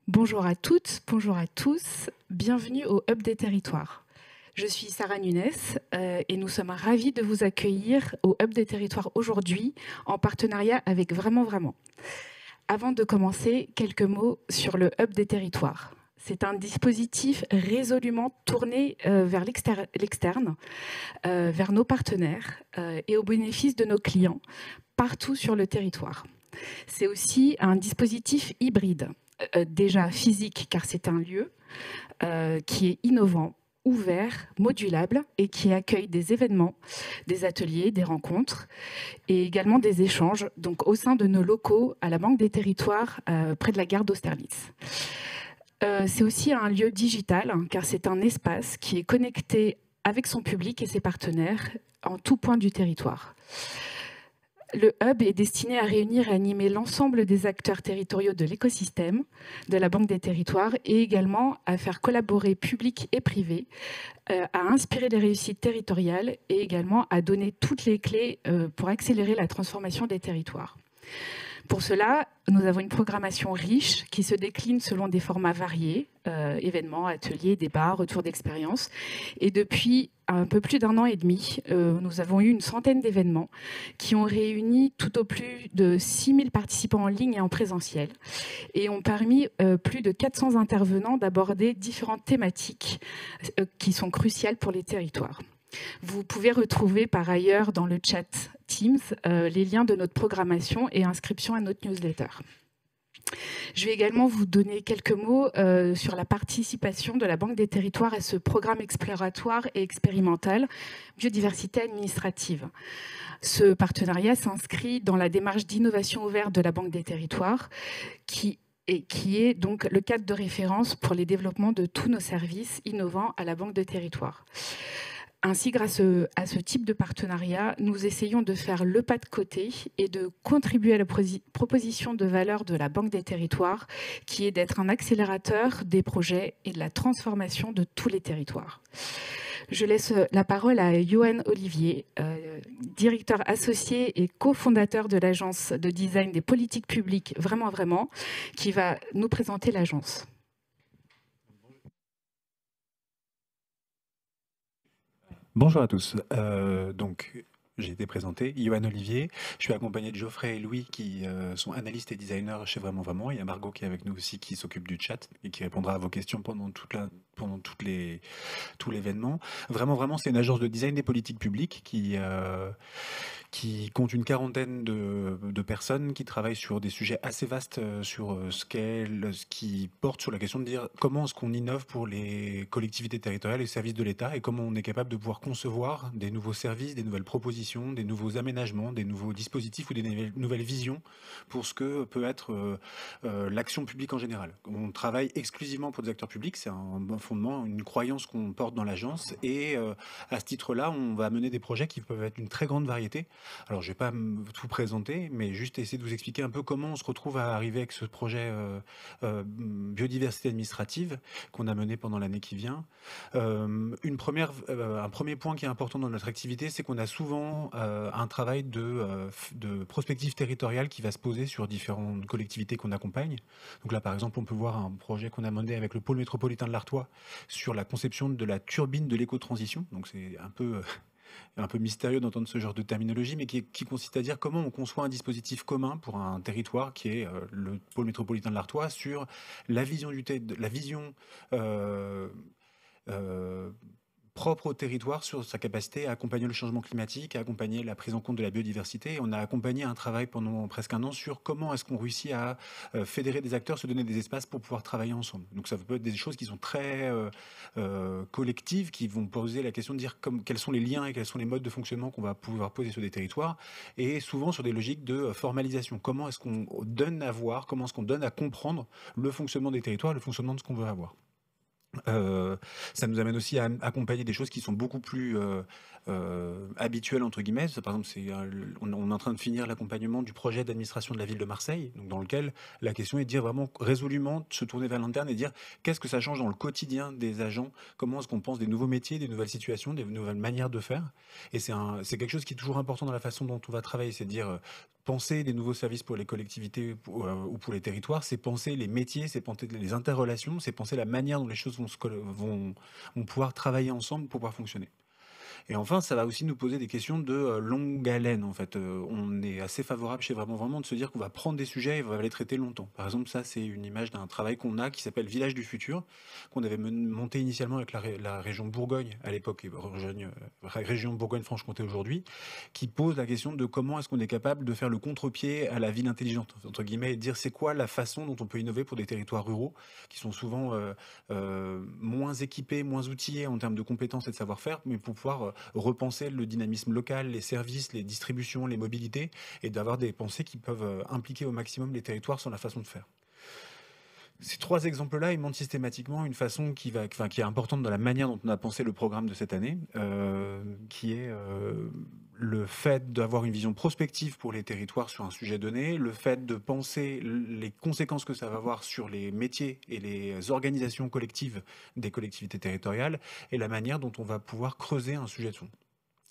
Bonjour à toutes, bonjour à tous, bienvenue au Hub des Territoires. Je suis Sarah Nunes et nous sommes ravis de vous accueillir au Hub des Territoires aujourd'hui en partenariat avec Vraiment. Avant de commencer, quelques mots sur le Hub des Territoires. C'est un dispositif résolument tourné vers l'externe, vers nos partenaires et au bénéfice de nos clients partout sur le territoire. C'est aussi un dispositif hybride, déjà physique car c'est un lieu qui est innovant, ouvert, modulable et qui accueille des événements, des ateliers, des rencontres et également des échanges donc au sein de nos locaux à la Banque des Territoires près de la gare d'Austerlitz. C'est aussi un lieu digital car c'est un espace qui est connecté avec son public et ses partenaires en tout point du territoire. Le hub est destiné à réunir et animer l'ensemble des acteurs territoriaux de l'écosystème de la Banque des Territoires et également à faire collaborer public et privé, à inspirer les réussites territoriales et également à donner toutes les clés pour accélérer la transformation des territoires. Pour cela, nous avons une programmation riche qui se décline selon des formats variés, événements, ateliers, débats, retours d'expérience. Et depuis un peu plus d'1 an et demi, nous avons eu une centaine d'événements qui ont réuni tout au plus de 6000 participants en ligne et en présentiel et ont permis plus de 400 intervenants d'aborder différentes thématiques qui sont cruciales pour les territoires. Vous pouvez retrouver par ailleurs dans le chat Teams les liens de notre programmation et inscription à notre newsletter. Je vais également vous donner quelques mots sur la participation de la Banque des Territoires à ce programme exploratoire et expérimental biodiversité administrative. Ce partenariat s'inscrit dans la démarche d'innovation ouverte de la Banque des Territoires qui est donc le cadre de référence pour les développements de tous nos services innovants à la Banque des Territoires. Ainsi, grâce à ce type de partenariat, nous essayons de faire le pas de côté et de contribuer à la proposition de valeur de la Banque des Territoires, qui est d'être un accélérateur des projets et de la transformation de tous les territoires. Je laisse la parole à Johan Olivier, directeur associé et cofondateur de l'agence de design des politiques publiques Vraiment, qui va nous présenter l'agence. Bonjour à tous. J'ai été présenté, Johan Olivier. Je suis accompagné de Geoffrey et Louis qui sont analystes et designers chez Vraiment. Il y a Margot qui est avec nous aussi qui s'occupe du chat et qui répondra à vos questions pendant tout l'événement. Vraiment, c'est une agence de design des politiques publiques qui compte une quarantaine de personnes qui travaillent sur des sujets assez vastes sur ce qui porte sur la question de dire comment est-ce qu'on innove pour les collectivités territoriales et les services de l'État et comment on est capable de pouvoir concevoir des nouveaux services, des nouvelles propositions, des nouveaux aménagements, des nouveaux dispositifs ou des nouvelles visions pour ce que peut être l'action publique en général. On travaille exclusivement pour des acteurs publics, c'est un fondement, une croyance qu'on porte dans l'agence et à ce titre-là, on va mener des projets qui peuvent être d'une très grande variété. Alors, je ne vais pas tout présenter, mais juste essayer de vous expliquer un peu comment on se retrouve à arriver avec ce projet biodiversité administrative qu'on a mené pendant l'année qui vient. Un premier point qui est important dans notre activité, c'est qu'on a souvent un travail de prospective territoriale qui va se poser sur différentes collectivités qu'on accompagne. Donc là, par exemple, on peut voir un projet qu'on a mené avec le pôle métropolitain de l'Artois sur la conception de la turbine de l'éco-transition. Donc c'est un peu mystérieux d'entendre ce genre de terminologie, mais qui consiste à dire comment on conçoit un dispositif commun pour un territoire qui est le pôle métropolitain de l'Artois sur la vision propre au territoire sur sa capacité à accompagner le changement climatique, à accompagner la prise en compte de la biodiversité. On a accompagné un travail pendant presque 1 an sur comment est-ce qu'on réussit à fédérer des acteurs, se donner des espaces pour pouvoir travailler ensemble. Donc ça peut être des choses qui sont très collectives, qui vont poser la question de dire quels sont les liens et quels sont les modes de fonctionnement qu'on va pouvoir poser sur des territoires, et souvent sur des logiques de formalisation. Comment est-ce qu'on donne à voir, comment est-ce qu'on donne à comprendre le fonctionnement des territoires, le fonctionnement de ce qu'on veut avoir. Ça nous amène aussi à accompagner des choses qui sont beaucoup plus habituelles entre guillemets. Par exemple, on est en train de finir l'accompagnement du projet d'administration de la ville de Marseille, donc dans lequel la question est de dire vraiment résolument, de se tourner vers l'interne et dire qu'est-ce que ça change dans le quotidien des agents, comment est-ce qu'on pense des nouveaux métiers, des nouvelles situations, des nouvelles manières de faire. Et c'est quelque chose qui est toujours important dans la façon dont on va travailler, c'est de dire penser des nouveaux services pour les collectivités ou pour les territoires, c'est penser les métiers, c'est penser les interrelations, c'est penser la manière dont les choses vont pouvoir travailler ensemble pour pouvoir fonctionner. Et enfin, ça va aussi nous poser des questions de longue haleine, en fait. On est assez favorable chez Vraiment de se dire qu'on va prendre des sujets et on va les traiter longtemps. Par exemple, ça, c'est une image d'un travail qu'on a qui s'appelle Village du futur, qu'on avait monté initialement avec la région Bourgogne à l'époque, et région Bourgogne-Franche-Comté aujourd'hui, qui pose la question de comment est-ce qu'on est capable de faire le contre-pied à la ville intelligente, entre guillemets, et dire c'est quoi la façon dont on peut innover pour des territoires ruraux qui sont souvent moins équipés, moins outillés en termes de compétences et de savoir-faire, mais pour pouvoir repenser le dynamisme local, les services, les distributions, les mobilités, et d'avoir des pensées qui peuvent impliquer au maximum les territoires sur la façon de faire. Ces trois exemples-là, ils montrent systématiquement une façon qui est importante dans la manière dont on a pensé le programme de cette année, qui est le fait d'avoir une vision prospective pour les territoires sur un sujet donné, le fait de penser les conséquences que ça va avoir sur les métiers et les organisations collectives des collectivités territoriales, et la manière dont on va pouvoir creuser un sujet de fond.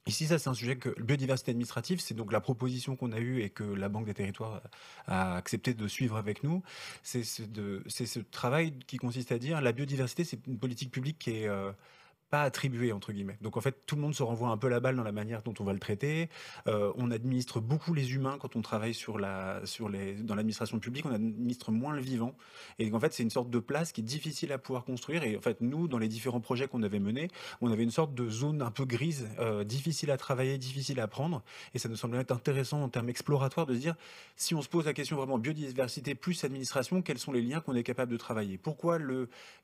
Ici, ça, c'est un sujet que biodiversité administrative, c'est donc la proposition qu'on a eue et que la Banque des Territoires a accepté de suivre avec nous. C'est ce travail qui consiste à dire la biodiversité, c'est une politique publique qui est pas attribué entre guillemets. Donc en fait, tout le monde se renvoie un peu la balle dans la manière dont on va le traiter. On administre beaucoup les humains quand on travaille dans l'administration publique. On administre moins le vivant. Et en fait, c'est une sorte de place qui est difficile à pouvoir construire. Et en fait, nous, dans les différents projets qu'on avait menés, on avait une sorte de zone un peu grise, difficile à travailler, difficile à prendre. Et ça nous semblait être intéressant en termes exploratoires de se dire, si on se pose la question vraiment biodiversité plus administration, quels sont les liens qu'on est capable de travailler?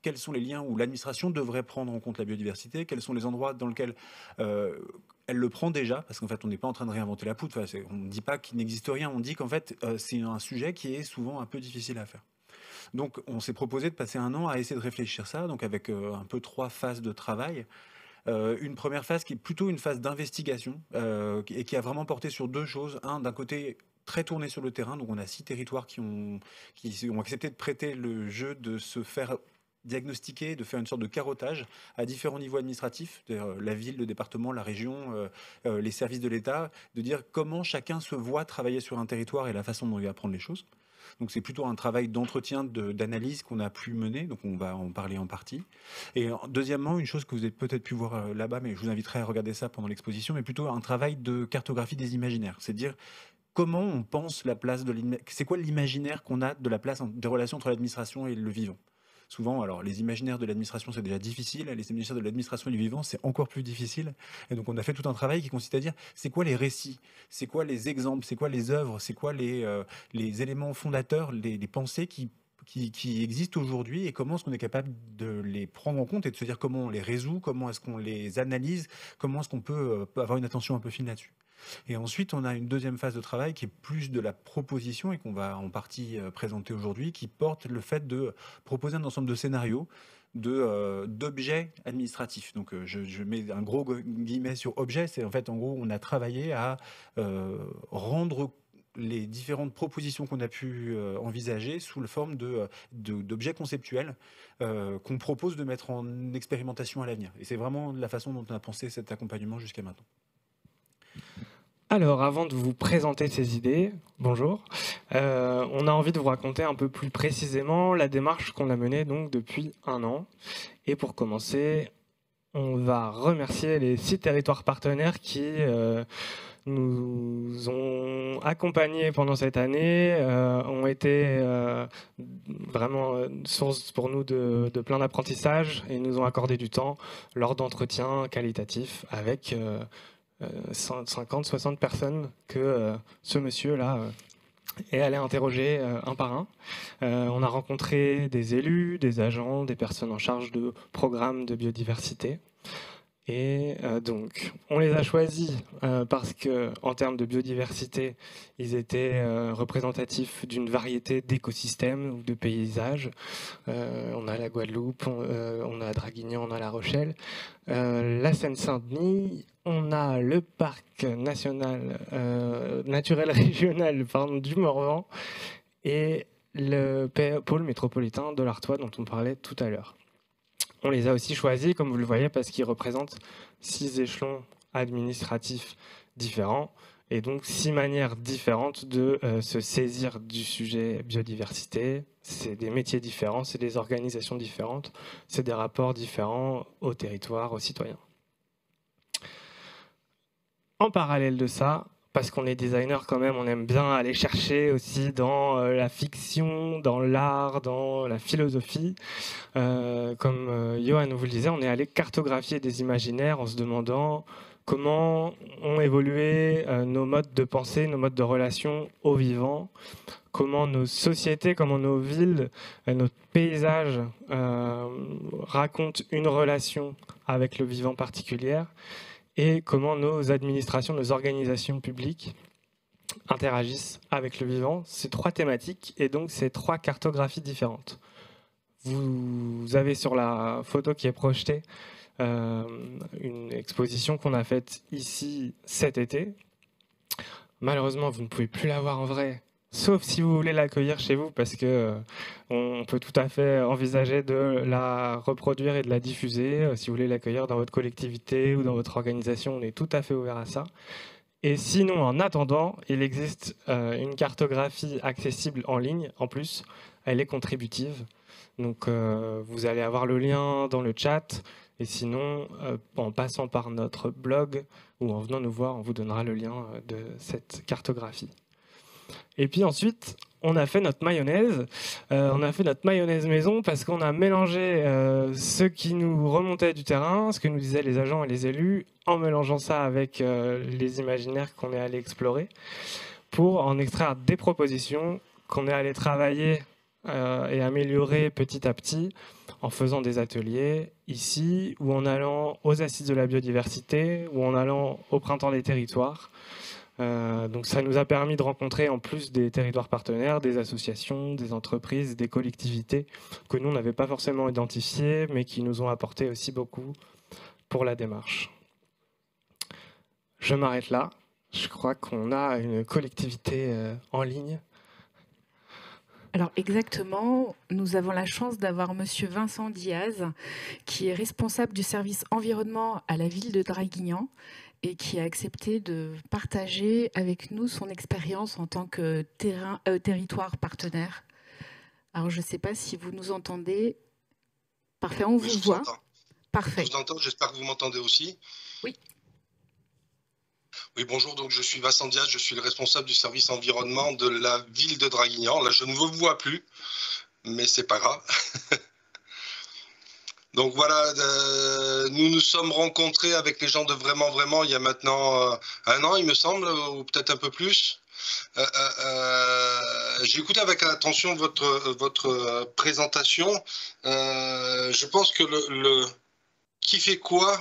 Quels sont les liens où l'administration devrait prendre en compte la biodiversité? Quels sont les endroits dans lesquels elle le prend déjà, parce qu'en fait, on n'est pas en train de réinventer la poudre. Enfin, on ne dit pas qu'il n'existe rien, on dit qu'en fait, c'est un sujet qui est souvent un peu difficile à faire. Donc, on s'est proposé de passer un an à essayer de réfléchir ça, donc avec un peu 3 phases de travail. Une première phase qui est plutôt une phase d'investigation et qui a vraiment porté sur 2 choses. Un, d'un côté, très tourné sur le terrain, donc on a 6 territoires qui ont accepté de prêter le jeu de se faire diagnostiquer, de faire une sorte de carottage à différents niveaux administratifs, la ville, le département, la région, les services de l'État, de dire comment chacun se voit travailler sur un territoire et la façon dont il va apprendre les choses. Donc c'est plutôt un travail d'entretien, d'analyse qu'on a pu mener, donc on va en parler en partie. Et deuxièmement, une chose que vous avez peut-être pu voir là-bas, mais je vous inviterai à regarder ça pendant l'exposition, mais plutôt un travail de cartographie des imaginaires, c'est dire comment on pense la place c'est quoi l'imaginaire qu'on a de la place des relations entre l'administration et le vivant. Souvent, alors les imaginaires de l'administration, c'est déjà difficile. Les imaginaires de l'administration et du vivant, c'est encore plus difficile. Et donc, on a fait tout un travail qui consiste à dire, c'est quoi les récits? C'est quoi les exemples? C'est quoi les œuvres? C'est quoi les éléments fondateurs, les pensées qui existent aujourd'hui, et comment est-ce qu'on est capable de les prendre en compte et de se dire comment on les résout, comment est-ce qu'on les analyse, comment est-ce qu'on peut avoir une attention un peu fine là-dessus. Et ensuite, on a une deuxième phase de travail qui est plus de la proposition et qu'on va en partie présenter aujourd'hui, qui porte le fait de proposer un ensemble de scénarios d'objets administratifs. Donc je mets un gros guillemet sur objet. C'est en fait, en gros, on a travaillé à rendre les différentes propositions qu'on a pu envisager sous la forme d'objets conceptuels qu'on propose de mettre en expérimentation à l'avenir. Et c'est vraiment la façon dont on a pensé cet accompagnement jusqu'à maintenant. Alors, avant de vous présenter ces idées, bonjour, on a envie de vous raconter un peu plus précisément la démarche qu'on a menée donc depuis 1 an. Et pour commencer, on va remercier les 6 territoires partenaires qui nous ont accompagnés pendant cette année, ont été vraiment source pour nous de plein d'apprentissage et nous ont accordé du temps lors d'entretiens qualitatifs avec 50-60 personnes que ce monsieur-là est allé interroger un par un. On a rencontré des élus, des agents, des personnes en charge de programmes de biodiversité. Et donc, on les a choisis parce qu'en termes de biodiversité, ils étaient représentatifs d'une variété d'écosystèmes ou de paysages. On a la Guadeloupe, on a Draguignan, on a La Rochelle. La Seine-Saint-Denis, on a le parc national, naturel régional du Morvan et le pôle métropolitain de l'Artois dont on parlait tout à l'heure. On les a aussi choisis, comme vous le voyez, parce qu'ils représentent 6 échelons administratifs différents et donc 6 manières différentes de se saisir du sujet biodiversité. C'est des métiers différents, c'est des organisations différentes, c'est des rapports différents au territoire, aux citoyens. En parallèle de ça, parce qu'on est designer quand même, on aime bien aller chercher aussi dans la fiction, dans l'art, dans la philosophie. Comme Johan vous le disait, on est allé cartographier des imaginaires en se demandant comment ont évolué nos modes de pensée, nos modes de relation au vivant, comment nos sociétés, comment nos villes, nos paysages racontent une relation avec le vivant particulière, et comment nos administrations, nos organisations publiques interagissent avec le vivant. Ces 3 thématiques et donc ces 3 cartographies différentes. Vous avez sur la photo qui est projetée une exposition qu'on a faite ici cet été. Malheureusement, vous ne pouvez plus la voir en vrai, sauf si vous voulez l'accueillir chez vous, parce que on peut tout à fait envisager de la reproduire et de la diffuser. Si vous voulez l'accueillir dans votre collectivité ou dans votre organisation, on est tout à fait ouvert à ça. Et sinon, en attendant, il existe une cartographie accessible en ligne. En plus, elle est contributive. Donc, vous allez avoir le lien dans le chat. Et sinon, en passant par notre blog ou en venant nous voir, on vous donnera le lien de cette cartographie. Et puis ensuite, on a fait notre mayonnaise. On a fait notre mayonnaise maison parce qu'on a mélangé ce qui nous remontait du terrain, ce que nous disaient les agents et les élus, en mélangeant ça avec les imaginaires qu'on est allé explorer, pour en extraire des propositions qu'on est allé travailler et améliorer petit à petit en faisant des ateliers ici, ou en allant aux Assises de la biodiversité, ou en allant au Printemps des territoires. Donc ça nous a permis de rencontrer en plus des territoires partenaires, des associations, des entreprises, des collectivités que nous, on n'avait pas forcément identifiées, mais qui nous ont apporté aussi beaucoup pour la démarche. Je m'arrête là. Je crois qu'on a une collectivité en ligne. Alors exactement, nous avons la chance d'avoir Monsieur Vincent Diaz, qui est responsable du service environnement à la ville de Draguignan, et qui a accepté de partager avec nous son expérience en tant que territoire partenaire. Alors, je ne sais pas si vous nous entendez. Parfait, on vous voit. Parfait. Je vous entends, j'espère que vous m'entendez aussi. Oui. Oui, bonjour, donc je suis Vincent Diaz, je suis le responsable du service environnement de la ville de Draguignan. Là, je ne vous vois plus, mais c'est pas grave. Donc voilà, nous nous sommes rencontrés avec les gens de Vraiment, il y a maintenant 1 an, il me semble, ou peut-être un peu plus. J'ai écouté avec attention votre présentation. Je pense que qui fait quoi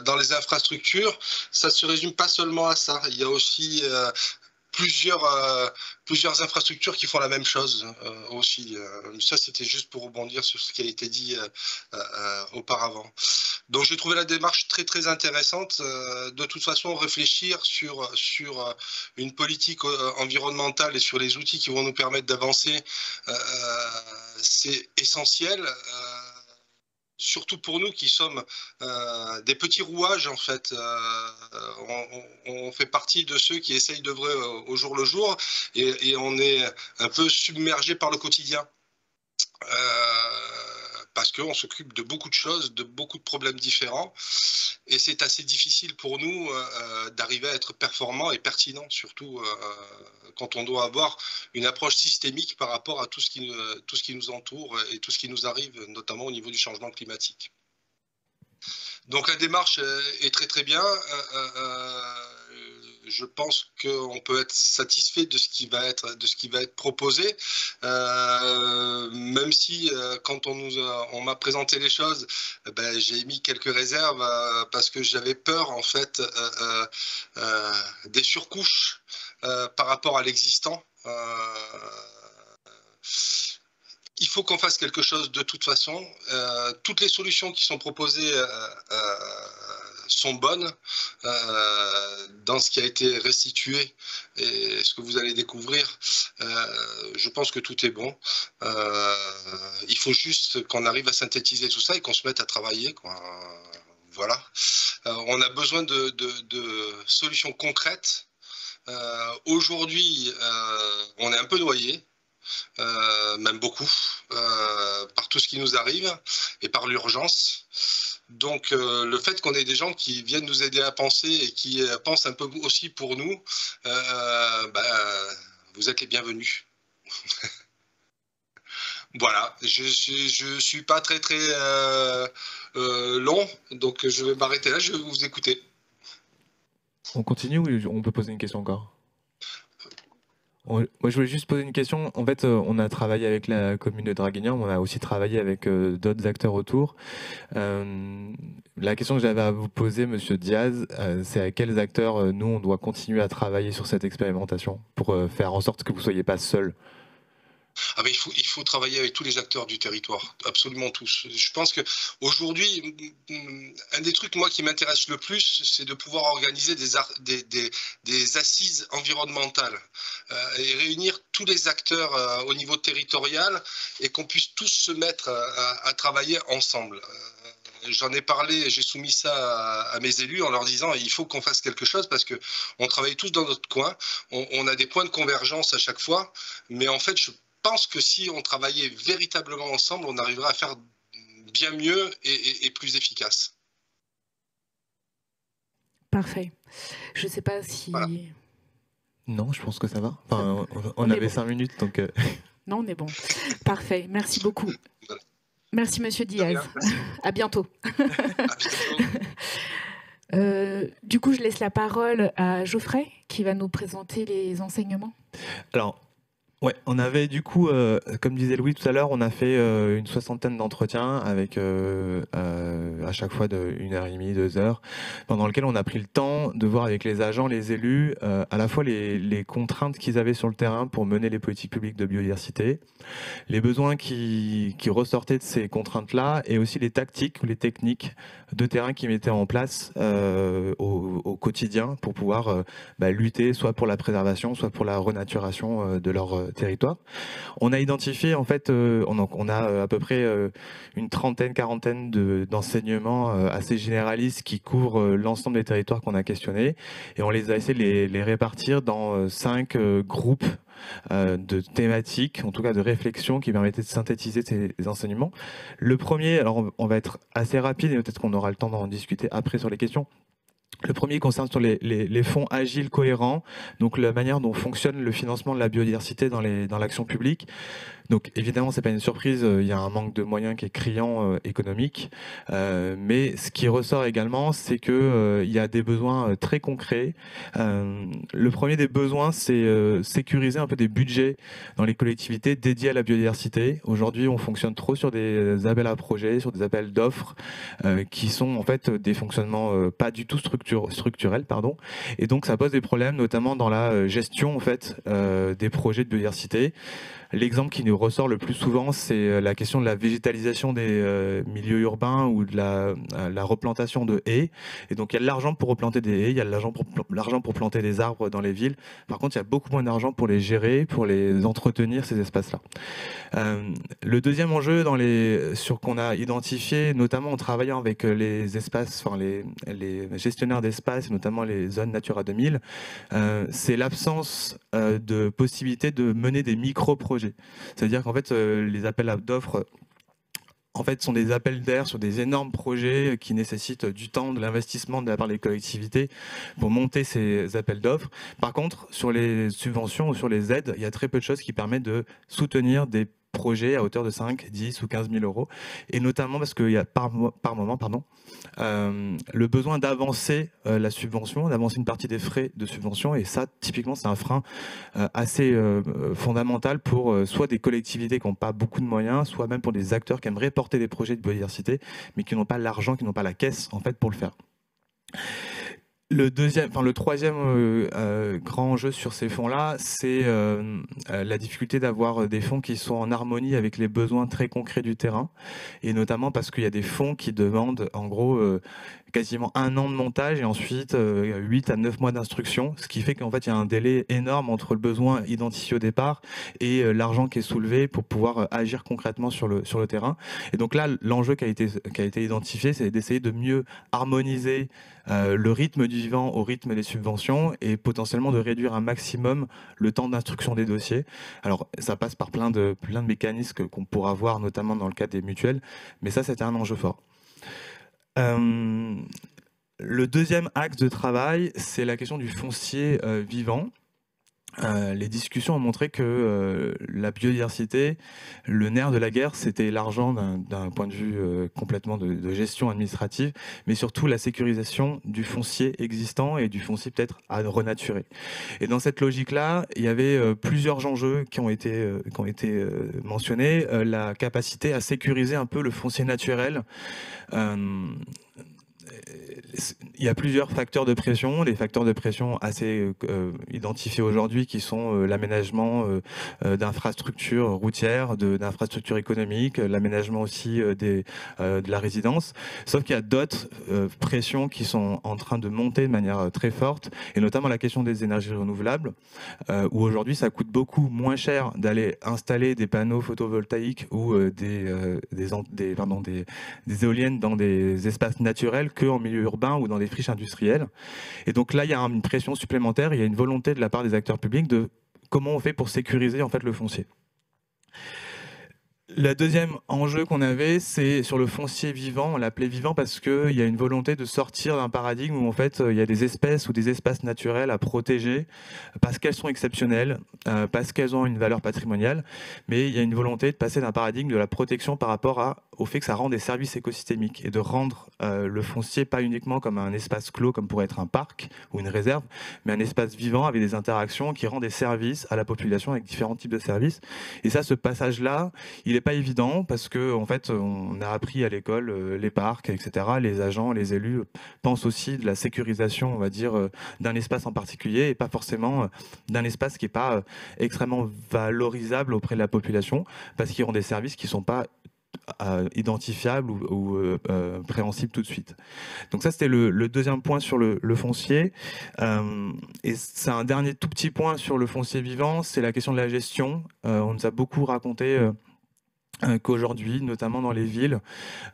dans les infrastructures, ça se résume pas seulement à ça. Il y a aussi plusieurs infrastructures qui font la même chose aussi. Ça, c'était juste pour rebondir sur ce qui a été dit auparavant. Donc, j'ai trouvé la démarche très, très intéressante. De toute façon, réfléchir sur une politique environnementale et sur les outils qui vont nous permettre d'avancer, c'est essentiel. Surtout pour nous qui sommes des petits rouages, en fait. On fait partie de ceux qui essayent d'œuvrer au jour le jour et on est un peu submergé par le quotidien. Parce qu'on s'occupe de beaucoup de choses, de beaucoup de problèmes différents. Et c'est assez difficile pour nous d'arriver à être performants et pertinents, surtout quand on doit avoir une approche systémique par rapport à tout ce qui nous entoure et tout ce qui nous arrive, notamment au niveau du changement climatique. Donc la démarche est très très bien. Je pense qu'on peut être satisfait de ce qui va être proposé, même si quand on m'a présenté les choses, j'ai mis quelques réserves parce que j'avais peur en fait des surcouches par rapport à l'existant. Il faut qu'on fasse quelque chose de toute façon. Toutes les solutions qui sont proposées sont bonnes dans ce qui a été restitué et ce que vous allez découvrir. Je pense que tout est bon. Il faut juste qu'on arrive à synthétiser tout ça et qu'on se mette à travailler, quoi. Voilà. On a besoin de solutions concrètes. Aujourd'hui, on est un peu noyé. Même beaucoup, par tout ce qui nous arrive et par l'urgence. Donc le fait qu'on ait des gens qui viennent nous aider à penser et qui pensent un peu aussi pour nous, vous êtes les bienvenus. Voilà, je suis pas très long, donc je vais m'arrêter là, je vais vous écouter. On continue ou on peut poser une question encore ? Moi, je voulais juste poser une question. En fait, on a travaillé avec la commune de Draguignan, mais on a aussi travaillé avec d'autres acteurs autour. La question que j'avais à vous poser, Monsieur Diaz, c'est à quels acteurs, nous, on doit continuer à travailler sur cette expérimentation pour faire en sorte que vous ne soyez pas seul. Ah ben, il faut travailler avec tous les acteurs du territoire, absolument tous. Je pense qu'aujourd'hui, un des trucs moi qui m'intéresse le plus, c'est de pouvoir organiser des assises environnementales et réunir tous les acteurs au niveau territorial et qu'on puisse tous se mettre à travailler ensemble. J'en ai parlé, j'ai soumis ça à mes élus en leur disant il faut qu'on fasse quelque chose parce qu'on travaille tous dans notre coin, on a des points de convergence à chaque fois, mais en fait je pense que si on travaillait véritablement ensemble, on arriverait à faire bien mieux et plus efficace. Parfait. Je ne sais pas si... Voilà. Non, je pense que ça va. Enfin, on avait 5 minutes, donc... Non, on est bon. Parfait. Merci beaucoup. Merci, Monsieur Diaz. À bientôt. Du coup, je laisse la parole à Geoffrey, qui va nous présenter les enseignements. Alors... Ouais, on avait du coup, comme disait Louis tout à l'heure, on a fait une 60aine d'entretiens avec à chaque fois de 1h30, 2 heures, pendant lequel on a pris le temps de voir avec les agents, les élus, à la fois les contraintes qu'ils avaient sur le terrain pour mener les politiques publiques de biodiversité, les besoins qui ressortaient de ces contraintes-là, et aussi les tactiques ou les techniques de terrain qu'ils mettaient en place au quotidien pour pouvoir lutter soit pour la préservation, soit pour la renaturation de leur territoire. On a identifié en fait, on a à peu près une trentaine, quarantaine d'enseignements assez généralistes qui couvrent l'ensemble des territoires qu'on a questionnés, et on les a essayé de les répartir dans 5 groupes de thématiques, en tout cas de réflexion, qui permettaient de synthétiser ces enseignements. Le premier, alors on va être assez rapide et peut-être qu'on aura le temps d'en discuter après sur les questions. Le premier concerne sur les fonds agiles cohérents, donc la manière dont fonctionne le financement de la biodiversité dans l'action publique. Donc évidemment, c'est pas une surprise, il y a un manque de moyens qui est criant économique, mais ce qui ressort également, c'est que il y a des besoins très concrets. Le premier des besoins, c'est sécuriser un peu des budgets dans les collectivités dédiés à la biodiversité. Aujourd'hui, on fonctionne trop sur des appels à projets, sur des appels d'offres, qui sont en fait des fonctionnements pas du tout structurels, pardon. Et donc ça pose des problèmes, notamment dans la gestion en fait des projets de biodiversité. L'exemple qui nous ressort le plus souvent, c'est la question de la végétalisation des milieux urbains ou de la replantation de haies. Et donc il y a de l'argent pour replanter des haies, il y a de l'argent pour planter des arbres dans les villes. Par contre, il y a beaucoup moins d'argent pour les gérer, pour les entretenir, ces espaces-là. Le deuxième enjeu sur qu'on a identifié, notamment en travaillant avec les espaces, enfin les gestionnaires d'espaces, notamment les zones Natura 2000, c'est l'absence de possibilité de mener des micro-projets. C'est-à-dire qu'en fait, les appels d'offres en fait, sont des appels d'air sur des énormes projets qui nécessitent du temps, de l'investissement de la part des collectivités pour monter ces appels d'offres. Par contre, sur les subventions ou sur les aides, il y a très peu de choses qui permettent de soutenir des projets à hauteur de 5, 10 ou 15 000 euros, et notamment parce qu'il y a par moment le besoin d'avancer la subvention, d'avancer une partie des frais de subvention, et ça, typiquement, c'est un frein assez fondamental pour soit des collectivités qui n'ont pas beaucoup de moyens, soit même pour des acteurs qui aimeraient porter des projets de biodiversité, mais qui n'ont pas l'argent, qui n'ont pas la caisse, en fait, pour le faire. Le troisième grand enjeu sur ces fonds-là, c'est la difficulté d'avoir des fonds qui sont en harmonie avec les besoins très concrets du terrain, et notamment parce qu'il y a des fonds qui demandent en gros quasiment 1 an de montage et ensuite 8 à 9 mois d'instruction, ce qui fait qu'en fait il y a un délai énorme entre le besoin identifié au départ et l'argent qui est soulevé pour pouvoir agir concrètement sur le terrain. Et donc là, l'enjeu qui a été identifié, c'est d'essayer de mieux harmoniser le rythme du vivant au rythme des subventions et potentiellement de réduire un maximum le temps d'instruction des dossiers. Alors ça passe par plein de mécanismes qu'on pourra voir notamment dans le cadre des mutuelles, mais ça c'était un enjeu fort. Le deuxième axe de travail, c'est la question du foncier vivant. Les discussions ont montré que la biodiversité, le nerf de la guerre, c'était l'argent d'un point de vue complètement de gestion administrative, mais surtout la sécurisation du foncier existant et du foncier peut-être à renaturer. Et dans cette logique-là, il y avait plusieurs enjeux qui ont été mentionnés. La capacité à sécuriser un peu le foncier naturel. Il y a plusieurs facteurs de pression, des facteurs de pression assez identifiés aujourd'hui qui sont l'aménagement d'infrastructures routières, d'infrastructures économiques, l'aménagement aussi de la résidence. Sauf qu'il y a d'autres pressions qui sont en train de monter de manière très forte, et notamment la question des énergies renouvelables, où aujourd'hui ça coûte beaucoup moins cher d'aller installer des panneaux photovoltaïques ou des éoliennes dans des espaces naturels qu'en milieu urbain ou dans des friches industrielles. Et donc là, il y a une pression supplémentaire, il y a une volonté de la part des acteurs publics de comment on fait pour sécuriser en fait le foncier. Le deuxième enjeu qu'on avait, c'est sur le foncier vivant. On l'appelait vivant parce qu'il y a une volonté de sortir d'un paradigme où en fait il y a des espèces ou des espaces naturels à protéger parce qu'elles sont exceptionnelles, parce qu'elles ont une valeur patrimoniale, mais il y a une volonté de passer d'un paradigme de la protection par rapport au fait que ça rend des services écosystémiques et de rendre le foncier pas uniquement comme un espace clos comme pourrait être un parc ou une réserve, mais un espace vivant avec des interactions qui rend des services à la population avec différents types de services. Et ça, ce passage-là, il n'est pas évident parce que en fait, on a appris à l'école les parcs, etc. Les agents, les élus pensent aussi de la sécurisation, on va dire, d'un espace en particulier et pas forcément d'un espace qui n'est pas extrêmement valorisable auprès de la population parce qu'ils ont des services qui ne sont pas identifiables ou préhensibles tout de suite. Donc ça, c'était le deuxième point sur le foncier. Et c'est un dernier tout petit point sur le foncier vivant, c'est la question de la gestion. On nous a beaucoup raconté qu'aujourd'hui, notamment dans les villes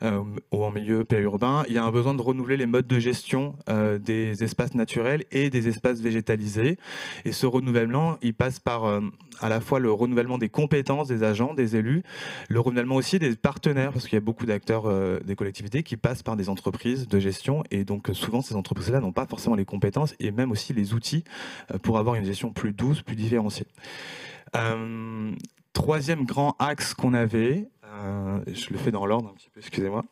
ou en milieu périurbain, il y a un besoin de renouveler les modes de gestion des espaces naturels et des espaces végétalisés. Et ce renouvellement, il passe par à la fois le renouvellement des compétences des agents, des élus, le renouvellement aussi des partenaires, parce qu'il y a beaucoup d'acteurs des collectivités qui passent par des entreprises de gestion, et donc souvent ces entreprises-là n'ont pas forcément les compétences et même aussi les outils pour avoir une gestion plus douce, plus différenciée. Troisième grand axe qu'on avait, je le fais dans l'ordre un petit peu, excusez-moi,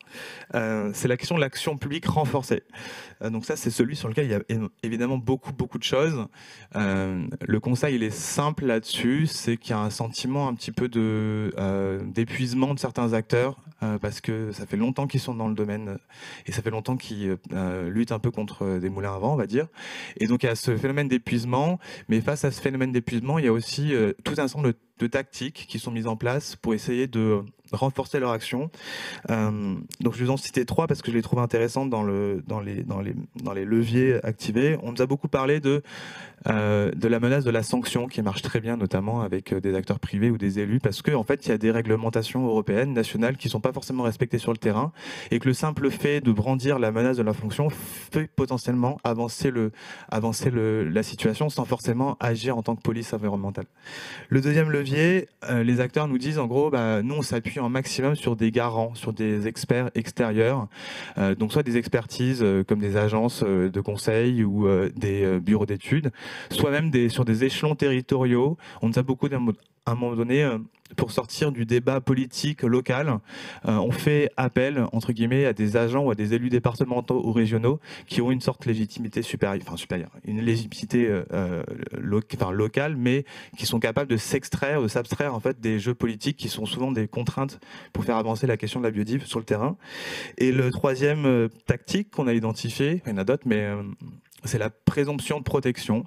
c'est la question de l'action publique renforcée. Donc ça, c'est celui sur lequel il y a évidemment beaucoup de choses. Le conseil, il est simple là-dessus, c'est qu'il y a un sentiment un petit peu d'épuisement de certains acteurs, parce que ça fait longtemps qu'ils sont dans le domaine, et ça fait longtemps qu'ils luttent un peu contre des moulins à vent, on va dire. Et donc il y a ce phénomène d'épuisement, mais face à ce phénomène d'épuisement, il y a aussi tout un ensemble de tactiques qui sont mises en place pour essayer de renforcer leur action. Donc je vais vous en citer 3 parce que je les trouve intéressantes dans les leviers activés. On nous a beaucoup parlé de la menace de la sanction qui marche très bien, notamment avec des acteurs privés ou des élus, parce qu'en fait il y a des réglementations européennes, nationales, qui ne sont pas forcément respectées sur le terrain, et que le simple fait de brandir la menace de la sanction peut potentiellement avancer la situation sans forcément agir en tant que police environnementale. Le deuxième levier, les acteurs nous disent en gros, nous on s'appuie un maximum sur des garants, sur des experts extérieurs, donc soit des expertises comme des agences de conseil ou des bureaux d'études, soit même sur des échelons territoriaux. On nous a beaucoup à un moment donné, pour sortir du débat politique local, on fait appel, entre guillemets, à des agents ou à des élus départementaux ou régionaux qui ont une sorte de légitimité supérieure, une légitimité locale, mais qui sont capables de s'abstraire en fait des jeux politiques qui sont souvent des contraintes pour faire avancer la question de la biodiversité sur le terrain. Et le troisième tactique qu'on a identifié, il y en a d'autres, mais c'est la présomption de protection.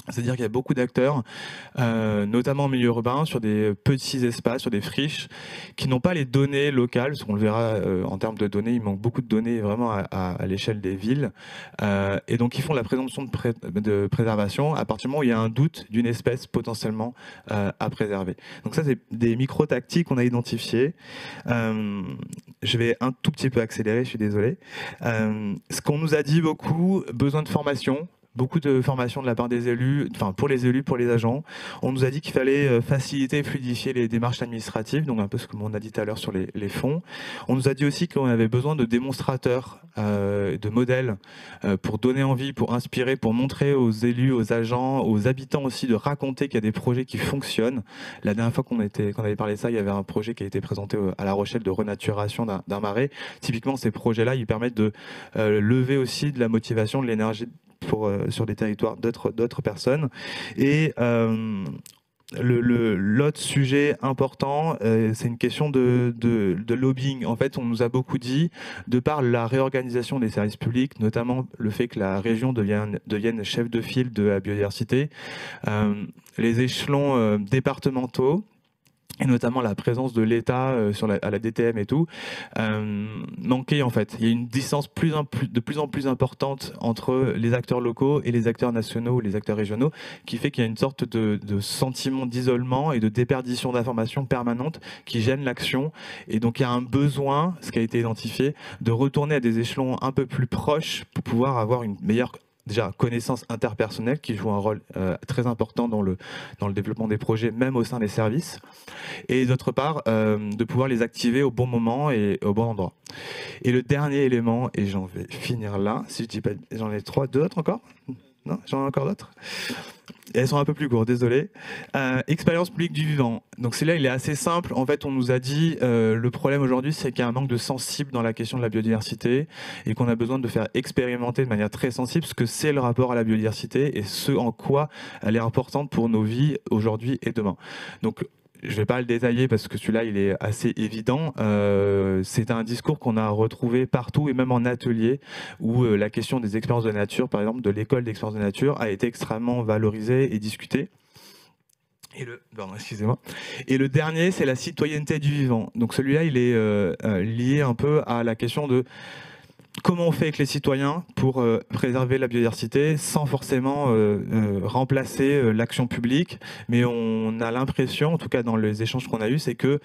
C'est-à-dire qu'il y a beaucoup d'acteurs, notamment en milieu urbain, sur des petits espaces, sur des friches, qui n'ont pas les données locales, parce qu'on le verra en termes de données, il manque beaucoup de données vraiment à l'échelle des villes, et donc ils font la présomption de préservation à partir du moment où il y a un doute d'une espèce potentiellement à préserver. Donc ça, c'est des micro-tactiques qu'on a identifiées. Je vais un tout petit peu accélérer, je suis désolé. Ce qu'on nous a dit beaucoup, besoin de formation. Beaucoup de formation de la part des élus, enfin pour les élus, pour les agents. On nous a dit qu'il fallait faciliter et fluidifier les démarches administratives, donc un peu ce que on a dit tout à l'heure sur les fonds. On nous a dit aussi qu'on avait besoin de démonstrateurs, de modèles pour donner envie, pour inspirer, pour montrer aux élus, aux agents, aux habitants aussi de raconter qu'il y a des projets qui fonctionnent. La dernière fois qu'on avait parlé de ça, il y avait un projet qui a été présenté à La Rochelle de renaturation d'un marais. Typiquement, ces projets-là, ils permettent de lever aussi de la motivation, de l'énergie sur des territoires d'autres personnes. Et l'autre sujet important, c'est une question de lobbying. En fait, on nous a beaucoup dit, de par la réorganisation des services publics, notamment le fait que la région devienne chef de file de la biodiversité, les échelons départementaux, et notamment la présence de l'État à la DTM et tout, manquait en fait. Il y a une distance de plus en plus importante entre les acteurs locaux et les acteurs nationaux, les acteurs régionaux, qui fait qu'il y a une sorte de sentiment d'isolement et de déperdition d'informations permanente qui gêne l'action. Et donc il y a un besoin, ce qui a été identifié, de retourner à des échelons un peu plus proches pour pouvoir avoir une meilleure connaissance interpersonnelle qui joue un rôle très important dans le développement des projets, même au sein des services, et d'autre part, de pouvoir les activer au bon moment et au bon endroit. Et le dernier élément, et j'en vais finir là, si je dis pas, j'en ai deux autres encore ? Non, j'en ai encore d'autres. Et elles sont un peu plus courtes, désolé. Expérience publique du vivant. Donc celui-là, il est assez simple. En fait, on nous a dit, le problème aujourd'hui, c'est qu'il y a un manque de sensible dans la question de la biodiversité et qu'on a besoin de faire expérimenter de manière très sensible ce que c'est le rapport à la biodiversité et ce en quoi elle est importante pour nos vies aujourd'hui et demain. Donc, je ne vais pas le détailler parce que celui-là, il est assez évident. C'est un discours qu'on a retrouvé partout et même en atelier où la question des expériences de nature, par exemple, de l'école d'expériences de nature, a été extrêmement valorisée et discutée. Excusez-moi. Et le dernier, c'est la citoyenneté du vivant. Donc celui-là, il est lié un peu à la question de comment on fait avec les citoyens pour préserver la biodiversité sans forcément remplacer l'action publique. Mais on a l'impression, en tout cas dans les échanges qu'on a eus, c'est qu'il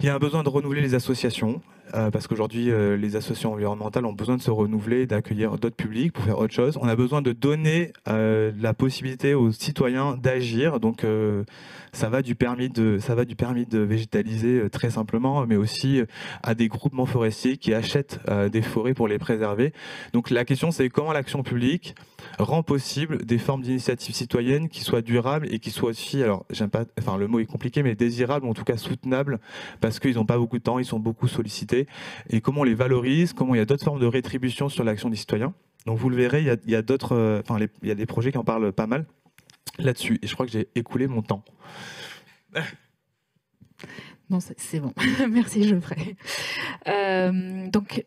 y a un besoin de renouveler les associations. Parce qu'aujourd'hui, les associations environnementales ont besoin de se renouveler, d'accueillir d'autres publics pour faire autre chose. On a besoin de donner la possibilité aux citoyens d'agir. Donc, ça va du permis de végétaliser très simplement, mais aussi à des groupements forestiers qui achètent des forêts pour les préserver. Donc, la question, c'est comment l'action publique rend possible des formes d'initiatives citoyennes qui soient durables et qui soient aussi, alors, le mot est compliqué, mais désirables, ou en tout cas soutenables, parce qu'ils n'ont pas beaucoup de temps, ils sont beaucoup sollicités. Et comment on les valorise, comment il y a d'autres formes de rétribution sur l'action des citoyens. Donc vous le verrez, il y a d'autres, il y a des projets qui en parlent pas mal là-dessus. Et je crois que j'ai écoulé mon temps. Non, c'est bon. Merci Geoffrey. Donc,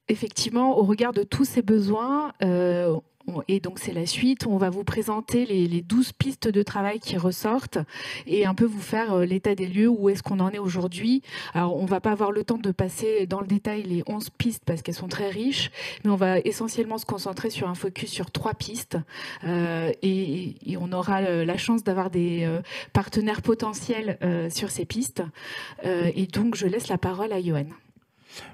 effectivement, au regard de tous ces besoins, et donc c'est la suite, on va vous présenter les 12 pistes de travail qui ressortent et un peu vous faire l'état des lieux, où est-ce qu'on en est aujourd'hui. Alors on ne va pas avoir le temps de passer dans le détail les 11 pistes parce qu'elles sont très riches, mais on va essentiellement se concentrer sur un focus sur 3 pistes et on aura la chance d'avoir des partenaires potentiels sur ces pistes. Et donc je laisse la parole à Yoann.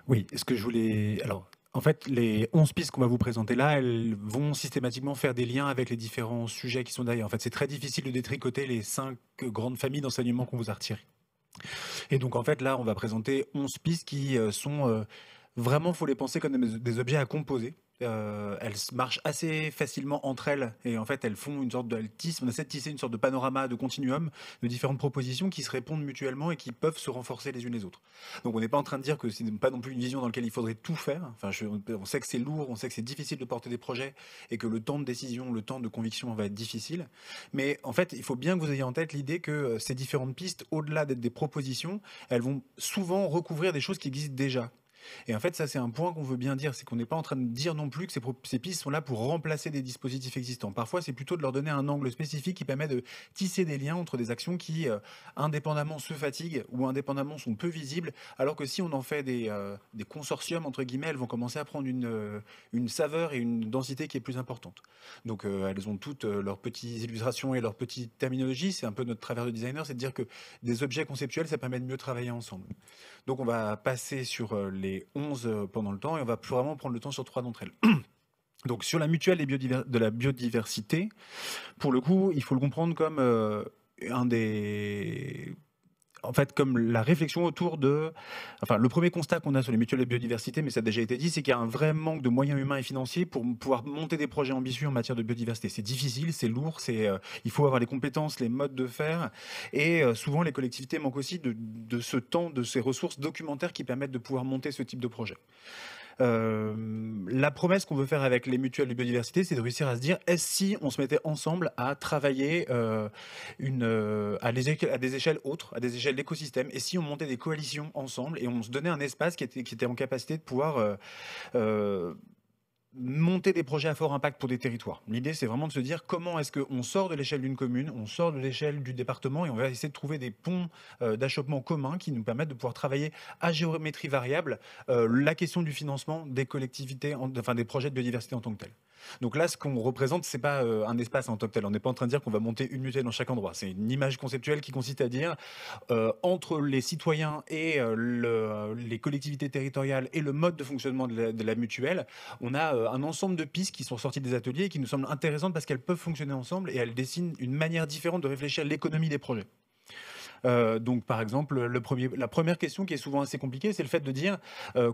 Oui, ce que je voulais... Alors, en fait, les 11 pistes qu'on va vous présenter là, elles vont systématiquement faire des liens avec les différents sujets qui sont derrière. En fait, c'est très difficile de détricoter les 5 grandes familles d'enseignements qu'on vous a retirées. Et donc, en fait, là, on va présenter 11 pistes qui sont... vraiment, il faut les penser comme des objets à composer. Elles marchent assez facilement entre elles et en fait elles font une sorte on essaie de tisser une sorte de panorama, de continuum de différentes propositions qui se répondent mutuellement et qui peuvent se renforcer les unes les autres. Donc on n'est pas en train de dire que c'est pas non plus une vision dans laquelle il faudrait tout faire. Enfin, on sait que c'est lourd, on sait que c'est difficile de porter des projets et que le temps de décision, le temps de conviction va être difficile. Mais en fait, il faut bien que vous ayez en tête l'idée que ces différentes pistes, au-delà d'être des propositions, elles vont souvent recouvrir des choses qui existent déjà. Et en fait, ça, c'est un point qu'on veut bien dire, c'est qu'on n'est pas en train de dire non plus que ces pistes sont là pour remplacer des dispositifs existants. Parfois, c'est plutôt de leur donner un angle spécifique qui permet de tisser des liens entre des actions qui, indépendamment, se fatiguent ou indépendamment sont peu visibles, alors que si on en fait des consortiums, entre guillemets, elles vont commencer à prendre une saveur et une densité qui est plus importante. Donc, elles ont toutes leurs petites illustrations et leurs petites terminologies. C'est un peu notre travers de designer, c'est de dire que des objets conceptuels, ça permet de mieux travailler ensemble. Donc, on va passer sur les 11 pendant le temps et on va vraiment prendre le temps sur 3 d'entre elles. Donc, sur la mutuelle de la biodiversité, pour le coup, il faut le comprendre comme comme la réflexion autour de... Enfin, le premier constat qu'on a sur les mutuelles de biodiversité, mais ça a déjà été dit, c'est qu'il y a un vrai manque de moyens humains et financiers pour pouvoir monter des projets ambitieux en matière de biodiversité. C'est difficile, c'est lourd, il faut avoir les compétences, les modes de faire, et souvent les collectivités manquent aussi de ce temps, de ces ressources documentaires qui permettent de pouvoir monter ce type de projet. La promesse qu'on veut faire avec les mutuelles de biodiversité, c'est de réussir à se dire, est-ce si on se mettait ensemble à travailler à des échelles autres, à des échelles d'écosystèmes, et si on montait des coalitions ensemble et on se donnait un espace qui était en capacité de pouvoir monter des projets à fort impact pour des territoires. L'idée, c'est vraiment de se dire comment est-ce qu'on sort de l'échelle d'une commune, on sort de l'échelle du département et on va essayer de trouver des ponts d'achoppement communs qui nous permettent de pouvoir travailler à géométrie variable la question du financement des collectivités, des projets de biodiversité en tant que tel. Donc là, ce qu'on représente, c'est pas un espace en tant que tel. On n'est pas en train de dire qu'on va monter une mutuelle dans chaque endroit. C'est une image conceptuelle qui consiste à dire entre les citoyens et les collectivités territoriales et le mode de fonctionnement de la mutuelle, on a un ensemble de pistes qui sont sorties des ateliers et qui nous semblent intéressantes parce qu'elles peuvent fonctionner ensemble et elles dessinent une manière différente de réfléchir à l'économie des projets. Donc, par exemple, la première question qui est souvent assez compliquée, c'est le fait de dire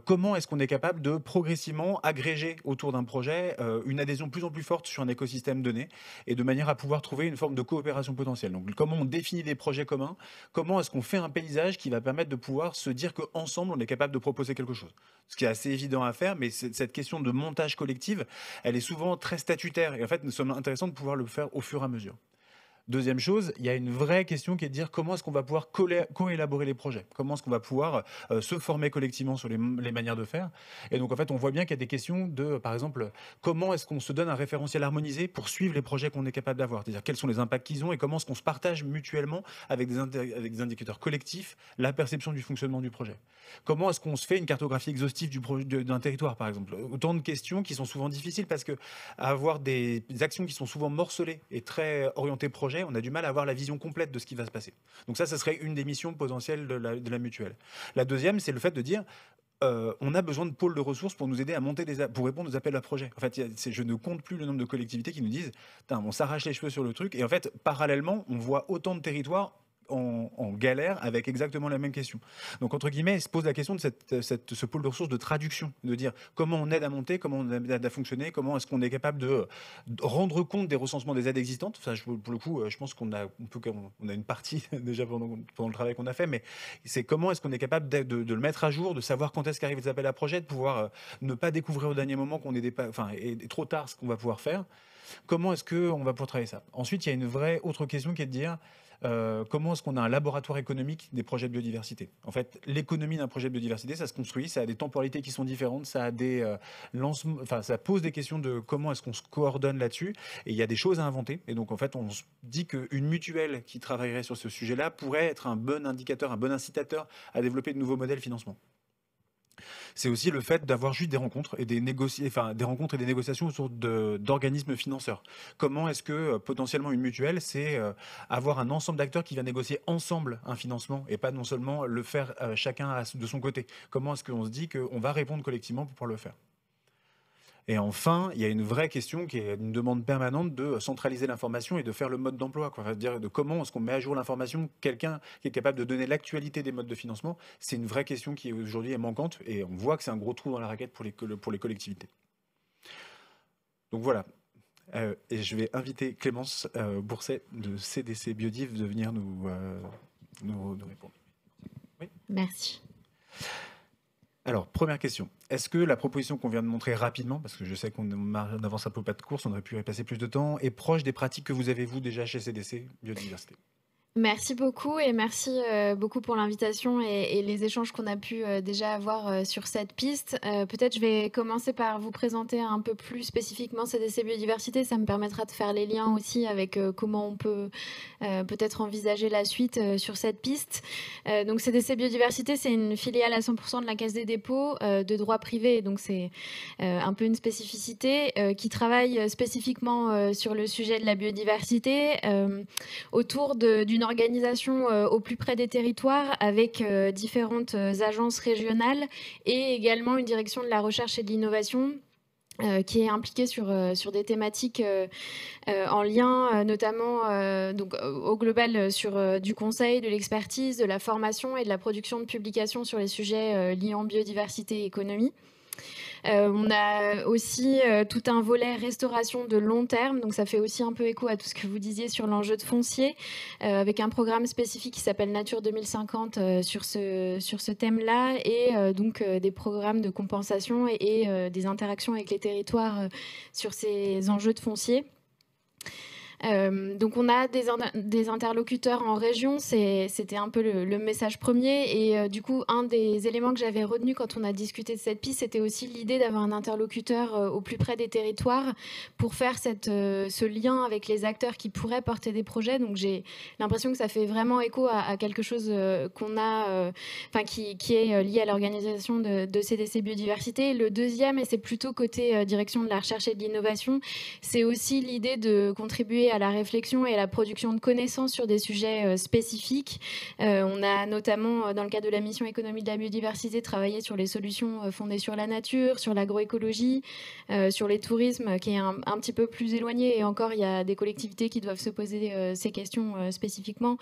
comment est-ce qu'on est capable de progressivement agréger autour d'un projet une adhésion de plus en plus forte sur un écosystème donné et de manière à pouvoir trouver une forme de coopération potentielle. Donc, comment on définit des projets communs, comment est-ce qu'on fait un paysage qui va permettre de pouvoir se dire qu'ensemble, on est capable de proposer quelque chose. Ce qui est assez évident à faire, mais cette question de montage collectif, elle est souvent très statutaire et en fait, nous sommes intéressants de pouvoir le faire au fur et à mesure. Deuxième chose, il y a une vraie question qui est de dire comment est-ce qu'on va pouvoir co-élaborer les projets, comment est-ce qu'on va pouvoir se former collectivement sur les manières de faire. Et donc en fait, on voit bien qu'il y a des questions de, par exemple, comment est-ce qu'on se donne un référentiel harmonisé pour suivre les projets qu'on est capable d'avoir, c'est-à-dire quels sont les impacts qu'ils ont et comment est-ce qu'on se partage mutuellement avec des indicateurs collectifs la perception du fonctionnement du projet. Comment est-ce qu'on se fait une cartographie exhaustive d'un territoire, par exemple. Autant de questions qui sont souvent difficiles parce que avoir des actions qui sont souvent morcelées et très orientées projet, on a du mal à avoir la vision complète de ce qui va se passer. Donc ça serait une des missions potentielles de la mutuelle. La deuxième, c'est le fait de dire on a besoin de pôles de ressources pour nous aider à monter pour répondre aux appels à projets. En fait, je ne compte plus le nombre de collectivités qui nous disent on s'arrache les cheveux sur le truc. Et en fait, parallèlement, on voit autant de territoires en galère avec exactement la même question. Donc, entre guillemets, il se pose la question de ce pôle de ressources de traduction, de dire comment on aide à monter, comment on aide à fonctionner, comment est-ce qu'on est capable de rendre compte des recensements des aides existantes. Enfin, pour le coup, je pense qu'on a une partie déjà pendant le travail qu'on a fait, mais c'est comment est-ce qu'on est capable de le mettre à jour, de savoir quand est-ce qu'arrivent les appels à projets, de pouvoir ne pas découvrir au dernier moment qu'on est trop tard ce qu'on va pouvoir faire. Comment est-ce qu'on va pouvoir travailler ça? Ensuite, il y a une vraie autre question qui est de dire comment est-ce qu'on a un laboratoire économique des projets de biodiversité. En fait, l'économie d'un projet de biodiversité, ça se construit, ça a des temporalités qui sont différentes, ça a ça pose des questions de comment est-ce qu'on se coordonne là-dessus, et il y a des choses à inventer. Et donc, en fait, on se dit qu'une mutuelle qui travaillerait sur ce sujet-là pourrait être un bon indicateur, un bon incitateur à développer de nouveaux modèles de financement. C'est aussi le fait d'avoir juste des rencontres et des négociations autour d'organismes financeurs. Comment est-ce que potentiellement une mutuelle, c'est avoir un ensemble d'acteurs qui va négocier ensemble un financement et pas non seulement le faire chacun de son côté. Comment est-ce qu'on se dit qu'on va répondre collectivement pour pouvoir le faire? Et enfin, il y a une vraie question qui est une demande permanente de centraliser l'information et de faire le mode d'emploi. Dire de comment est-ce qu'on met à jour l'information, quelqu'un qui est capable de donner l'actualité des modes de financement, c'est une vraie question qui aujourd'hui est manquante et on voit que c'est un gros trou dans la raquette pour les collectivités. Donc voilà. Et je vais inviter Clémence Bourset de CDC Biodiv de venir nous répondre. Oui. Merci. Alors, première question. Est-ce que la proposition qu'on vient de montrer rapidement, parce que je sais qu'on avance un peu pas de course, on aurait pu y passer plus de temps, est proche des pratiques que vous avez, vous, déjà chez CDC Biodiversité? Merci beaucoup et merci beaucoup pour l'invitation et les échanges qu'on a pu déjà avoir sur cette piste. Peut-être je vais commencer par vous présenter un peu plus spécifiquement CDC Biodiversité. Ça me permettra de faire les liens aussi avec comment on peut peut-être envisager la suite sur cette piste. Donc CDC Biodiversité, c'est une filiale à 100% de la Caisse des dépôts de droit privé. Donc c'est un peu une spécificité qui travaille spécifiquement sur le sujet de la biodiversité autour d'une organisation au plus près des territoires avec différentes agences régionales et également une direction de la recherche et de l'innovation qui est impliquée sur des thématiques en lien notamment donc, au global sur du conseil, de l'expertise, de la formation et de la production de publications sur les sujets liant biodiversité et économie. On a aussi tout un volet restauration de long terme, donc ça fait aussi un peu écho à tout ce que vous disiez sur l'enjeu de foncier, avec un programme spécifique qui s'appelle Nature 2050 sur ce thème-là, et donc des programmes de compensation et des interactions avec les territoires sur ces enjeux de foncier. Donc on a des interlocuteurs en région, c'était un peu le message premier, et du coup un des éléments que j'avais retenu quand on a discuté de cette piste, c'était aussi l'idée d'avoir un interlocuteur au plus près des territoires pour faire ce lien avec les acteurs qui pourraient porter des projets. Donc j'ai l'impression que ça fait vraiment écho à quelque chose qu'on a, qui est lié à l'organisation de CDC Biodiversité. Le deuxième, et c'est plutôt côté direction de la recherche et de l'innovation, c'est aussi l'idée de contribuer à la réflexion et à la production de connaissances sur des sujets spécifiques. On a notamment, dans le cadre de la mission économie de la biodiversité, travaillé sur les solutions fondées sur la nature, sur l'agroécologie, sur les tourismes, qui est un petit peu plus éloigné. Et encore, il y a des collectivités qui doivent se poser ces questions spécifiquement.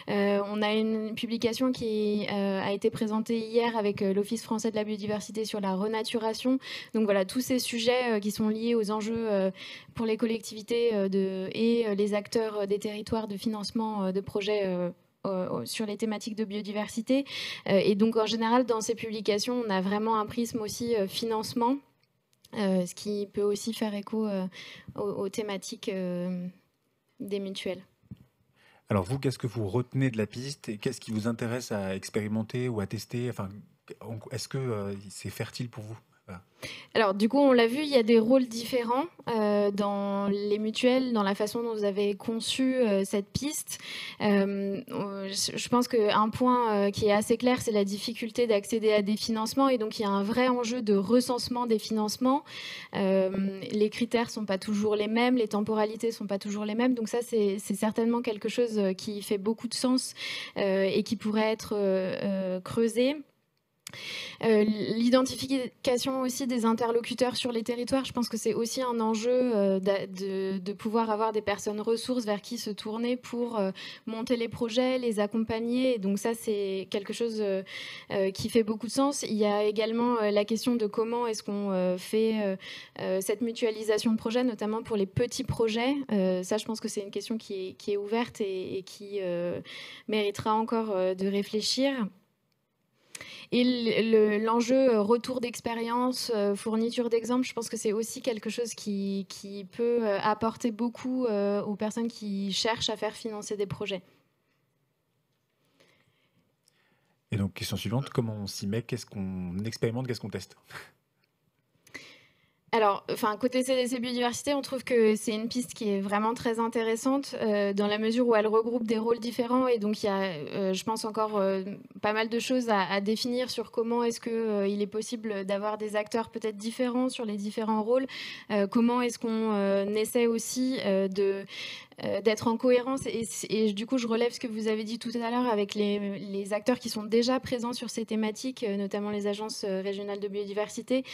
On a une publication qui a été présentée hier avec l'Office français de la biodiversité sur la renaturation. Donc voilà, tous ces sujets qui sont liés aux enjeux pour les collectivités et les acteurs des territoires de financement de projets sur les thématiques de biodiversité. Et donc en général, dans ces publications, on a vraiment un prisme aussi financement, ce qui peut aussi faire écho aux thématiques des mutuelles. Alors vous, qu'est-ce que vous retenez de la piste et qu'est-ce qui vous intéresse à expérimenter ou à tester? Enfin, est-ce que c'est fertile pour vous? Alors du coup, on l'a vu, il y a des rôles différents dans les mutuelles, dans la façon dont vous avez conçu cette piste. Je pense qu'un point qui est assez clair, c'est la difficulté d'accéder à des financements, et donc il y a un vrai enjeu de recensement des financements. Les critères ne sont pas toujours les mêmes, les temporalités ne sont pas toujours les mêmes, donc ça c'est certainement quelque chose qui fait beaucoup de sens et qui pourrait être creusé. L'identification aussi des interlocuteurs sur les territoires, je pense que c'est aussi un enjeu de pouvoir avoir des personnes ressources vers qui se tourner pour monter les projets, les accompagner. Et donc ça, c'est quelque chose qui fait beaucoup de sens. Il y a également la question de comment est-ce qu'on fait cette mutualisation de projets, notamment pour les petits projets. Ça, je pense que c'est une question qui est ouverte et qui méritera encore de réfléchir. Et l'enjeu retour d'expérience, fourniture d'exemples, je pense que c'est aussi quelque chose qui peut apporter beaucoup aux personnes qui cherchent à faire financer des projets. Et donc, question suivante, comment on s'y met? Qu'est-ce qu'on expérimente? Qu'est-ce qu'on teste? Alors, côté CDC Biodiversité, on trouve que c'est une piste qui est vraiment très intéressante dans la mesure où elle regroupe des rôles différents, et donc il y a, je pense, encore pas mal de choses à définir sur comment est-ce qu'il est possible d'avoir des acteurs peut-être différents sur les différents rôles, comment est-ce qu'on essaie aussi d'être en cohérence, et du coup je relève ce que vous avez dit tout à l'heure avec les acteurs qui sont déjà présents sur ces thématiques, notamment les agences régionales de biodiversité,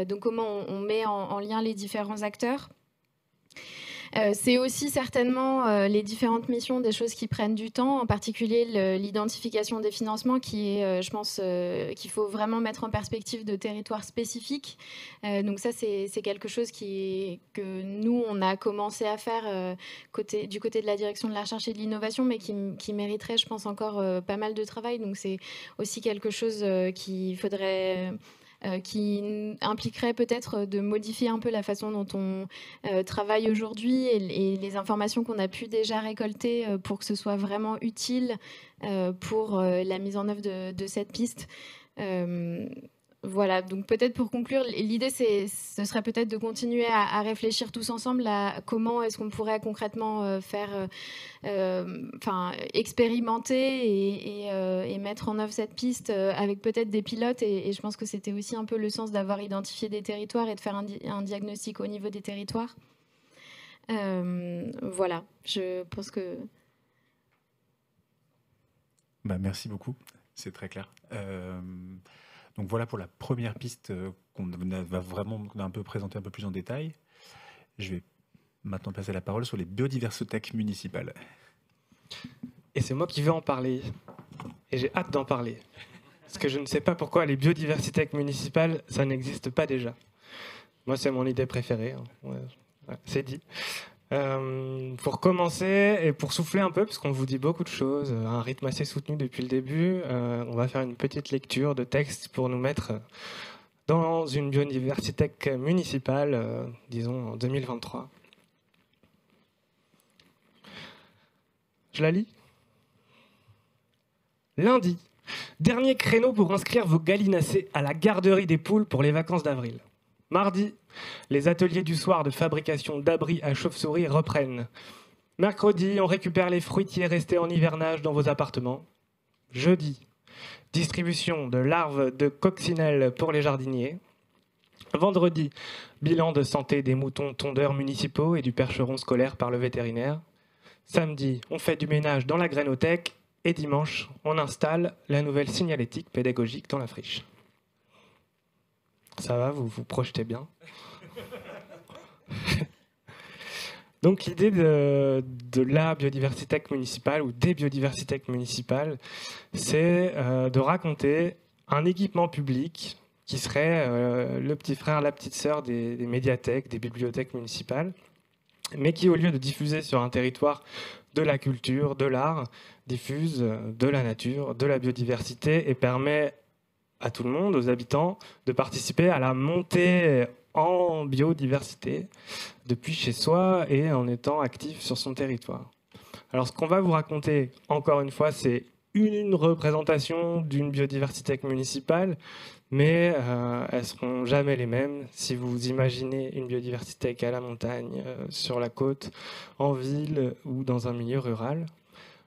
donc comment on met en lien les différents acteurs. C'est aussi certainement les différentes missions, des choses qui prennent du temps, en particulier l'identification des financements qui est, je pense, qu'il faut vraiment mettre en perspective de territoires spécifiques. Donc ça, c'est quelque chose que nous, on a commencé à faire du côté de la direction de la recherche et de l'innovation, mais qui mériterait, je pense, encore pas mal de travail. Donc c'est aussi quelque chose qu'il faudrait qui impliquerait peut-être de modifier un peu la façon dont on travaille aujourd'hui et les informations qu'on a pu déjà récolter pour que ce soit vraiment utile pour la mise en œuvre de cette piste. Voilà, donc peut-être pour conclure, l'idée ce serait peut-être de continuer à réfléchir tous ensemble à comment est-ce qu'on pourrait concrètement faire, expérimenter et mettre en œuvre cette piste avec peut-être des pilotes. Et je pense que c'était aussi un peu le sens d'avoir identifié des territoires et de faire un diagnostic au niveau des territoires. Voilà, je pense que... Merci beaucoup, c'est très clair. Donc voilà pour la première piste qu'on a un peu présentée un peu plus en détail. Je vais maintenant passer la parole sur les biodiversothèques municipales. Et c'est moi qui vais en parler. Et j'ai hâte d'en parler. Parce que je ne sais pas pourquoi les biodiversithèques municipales, ça n'existe pas déjà. Moi, c'est mon idée préférée. Ouais, c'est dit. Pour commencer et pour souffler un peu, parce qu'on vous dit beaucoup de choses, à un rythme assez soutenu depuis le début, on va faire une petite lecture de texte pour nous mettre dans une biodiversithèque municipale, disons en 2023. Je la lis. Lundi, dernier créneau pour inscrire vos gallinacés à la garderie des poules pour les vacances d'avril. Mardi, les ateliers du soir de fabrication d'abris à chauves-souris reprennent. Mercredi, on récupère les fruitiers restés en hivernage dans vos appartements. Jeudi, distribution de larves de coccinelle pour les jardiniers. Vendredi, bilan de santé des moutons tondeurs municipaux et du percheron scolaire par le vétérinaire. Samedi, on fait du ménage dans la grainothèque. Et dimanche, on installe la nouvelle signalétique pédagogique dans la friche. Ça va, vous vous projetez bien. Donc l'idée de la biodiversithèque municipale ou des biodiversithèques municipales, c'est de raconter un équipement public qui serait le petit frère, la petite sœur des médiathèques, des bibliothèques municipales, mais qui, au lieu de diffuser sur un territoire de la culture, de l'art, diffuse de la nature, de la biodiversité et permet à tout le monde, aux habitants, de participer à la montée en biodiversité depuis chez soi et en étant actif sur son territoire. Alors ce qu'on va vous raconter, encore une fois, c'est une représentation d'une biodiversité municipale, mais elles ne seront jamais les mêmes. Si vous imaginez une biodiversité à la montagne, sur la côte, en ville ou dans un milieu rural,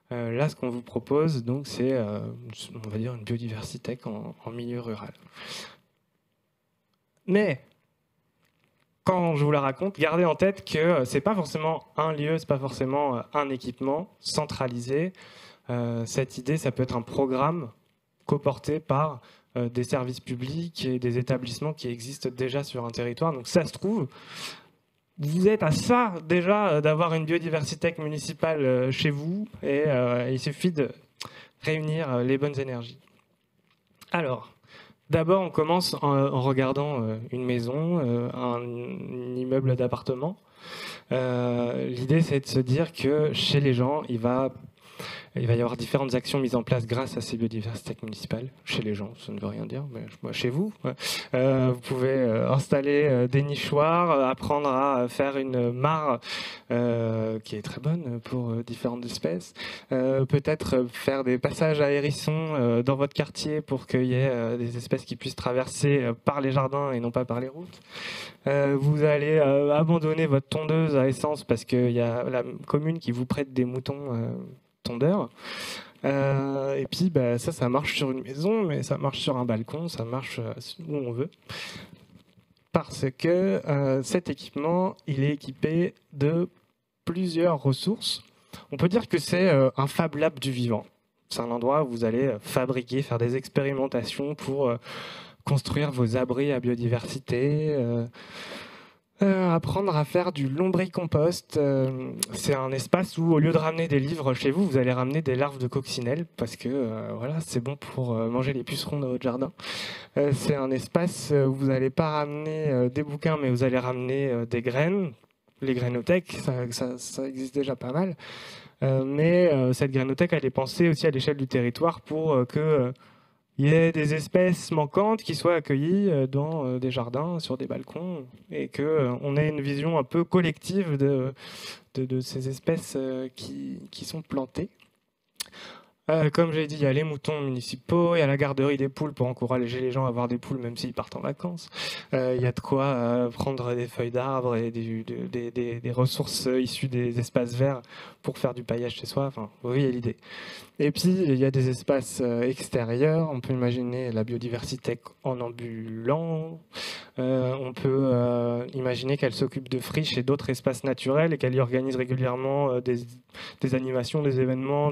là, ce qu'on vous propose, donc, c'est, on va dire, une biodiversité en milieu rural. Mais, quand je vous la raconte, gardez en tête que c'est pas forcément un lieu, c'est pas forcément un équipement centralisé. Cette idée, ça peut être un programme coporté par des services publics et des établissements qui existent déjà sur un territoire. Donc, ça se trouve, vous êtes à ça déjà d'avoir une biodiversité municipale chez vous et il suffit de réunir les bonnes énergies. Alors, d'abord on commence en regardant une maison, un immeuble d'appartement. L'idée c'est de se dire que chez les gens il va y avoir différentes actions mises en place grâce à ces biodiversités municipales. Chez les gens, ça ne veut rien dire, mais chez vous. Vous pouvez installer des nichoirs, apprendre à faire une mare qui est très bonne pour différentes espèces. Peut-être faire des passages à hérissons dans votre quartier pour qu'il y ait des espèces qui puissent traverser par les jardins et non pas par les routes. Vous allez abandonner votre tondeuse à essence parce qu'il y a la commune qui vous prête des moutons tondeurs. Et puis ça marche sur une maison, mais ça marche sur un balcon, ça marche où on veut. Parce que cet équipement, il est équipé de plusieurs ressources. On peut dire que c'est un Fab Lab du vivant. C'est un endroit où vous allez fabriquer, faire des expérimentations pour construire vos abris à biodiversité, apprendre à faire du lombricompost. C'est un espace où, au lieu de ramener des livres chez vous, vous allez ramener des larves de coccinelle parce que voilà, c'est bon pour manger les pucerons dans votre jardin. C'est un espace où vous n'allez pas ramener des bouquins, mais vous allez ramener des graines. Les grainothèques, ça existe déjà pas mal. Mais cette grainothèque, elle est pensée aussi à l'échelle du territoire pour que il y ait des espèces manquantes qui soient accueillies dans des jardins, sur des balcons, et qu'on ait une vision un peu collective de ces espèces qui sont plantées. Comme j'ai dit, il y a les moutons municipaux, il y a la garderie des poules pour encourager les gens à avoir des poules même s'ils partent en vacances. Il y a de quoi prendre des feuilles d'arbres et des ressources issues des espaces verts pour faire du paillage chez soi. Enfin, vous voyez l'idée. Et puis, il y a des espaces extérieurs. On peut imaginer la biodiversité en ambulant. On peut imaginer qu'elle s'occupe de friches et d'autres espaces naturels et qu'elle y organise régulièrement des animations, des événements,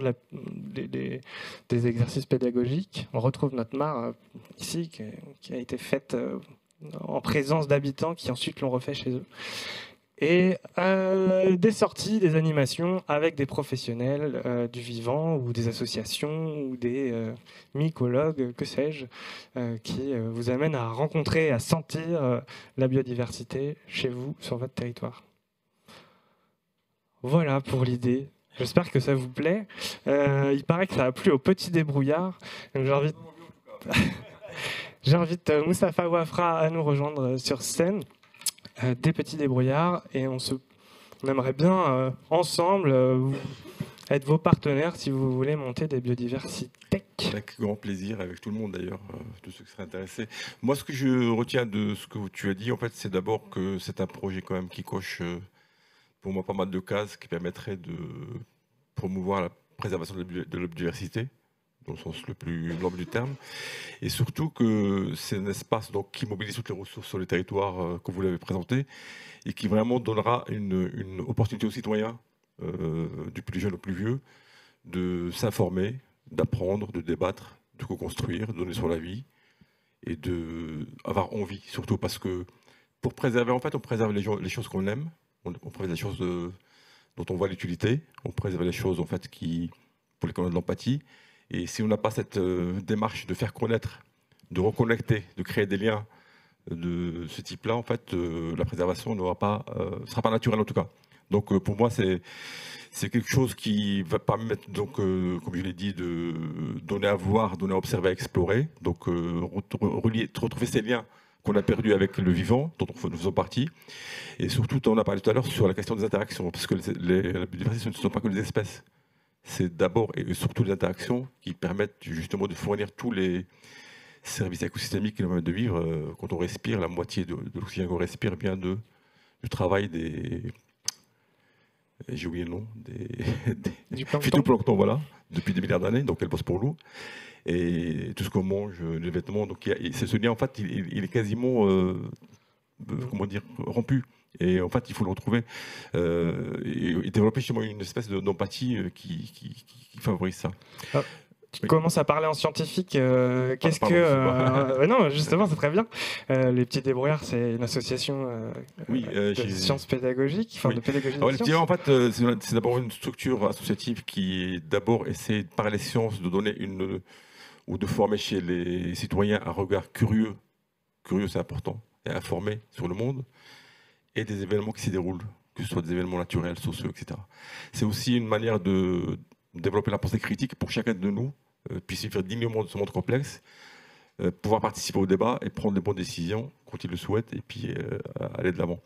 des exercices pédagogiques. On retrouve notre mare ici qui a été faite en présence d'habitants qui ensuite l'ont refait chez eux. Et des sorties, des animations avec des professionnels du vivant ou des associations ou des mycologues, que sais-je, qui vous amènent à rencontrer, à sentir la biodiversité chez vous, sur votre territoire. Voilà pour l'idée. J'espère que ça vous plaît. Il paraît que ça a plu au petit débrouillard. Donc j'invite Moustapha Ouafra à nous rejoindre sur scène. Des petits débrouillards, et on aimerait bien ensemble être vos partenaires si vous voulez monter des biodiversités. Avec grand plaisir, avec tout le monde d'ailleurs, tous ceux qui seraient intéressés. Moi, ce que je retiens de ce que tu as dit, en fait, c'est d'abord que c'est un projet quand même qui coche pour moi pas mal de cases qui permettraient de promouvoir la préservation de la biodiversité, dans le sens le plus noble du terme, et surtout que c'est un espace donc, qui mobilise toutes les ressources sur les territoires que vous l'avez présenté, et qui vraiment donnera une opportunité aux citoyens, du plus jeune au plus vieux, de s'informer, d'apprendre, de débattre, de co-construire, de donner son avis, et d'avoir envie, surtout parce que pour préserver, en fait, on préserve les choses qu'on aime, on préserve les choses dont on voit l'utilité, on préserve les choses en fait, pour lesquelles on a de l'empathie. Et si on n'a pas cette démarche de faire connaître, de reconnecter, de créer des liens de ce type-là, en fait, la préservation ne sera pas naturelle en tout cas. Donc pour moi, c'est quelque chose qui va permettre, donc, comme je l'ai dit, de donner à voir, donner à observer, à explorer. Donc retrouver ces liens qu'on a perdus avec le vivant, dont nous faisons partie. Et surtout, on a parlé tout à l'heure sur la question des interactions, parce que la biodiversité, ce ne sont pas que les espèces. C'est d'abord et surtout les interactions qui permettent justement de fournir tous les services écosystémiques qui nous permettent de vivre. Quand on respire, la moitié de l'oxygène qu'on respire vient du travail des... J'ai oublié le nom. Du phytoplancton, voilà, depuis des milliards d'années, donc elles bossent pour nous. Et tout ce qu'on mange, les vêtements, donc c'est ce lien, en fait, il est quasiment comment dire, rompu. Et en fait, il faut le retrouver et développer justement une espèce d'empathie qui favorise ça. Ah, tu commences à parler en scientifique. Qu'est-ce que... non, justement, c'est très bien. Les petits débrouillards, c'est une association de sciences pédagogiques, enfin de pédagogie des sciences. En fait, c'est d'abord une structure associative qui d'abord essaie par les sciences de donner ou de former chez les citoyens un regard curieux. Curieux, c'est important, et informé sur le monde. Et des événements qui s'y déroulent, que ce soit des événements naturels, sociaux, etc. C'est aussi une manière de développer la pensée critique pour chacun de nous, puisse vivre dignement de ce monde complexe, pouvoir participer au débat et prendre les bonnes décisions quand il le souhaite, et puis aller de l'avant.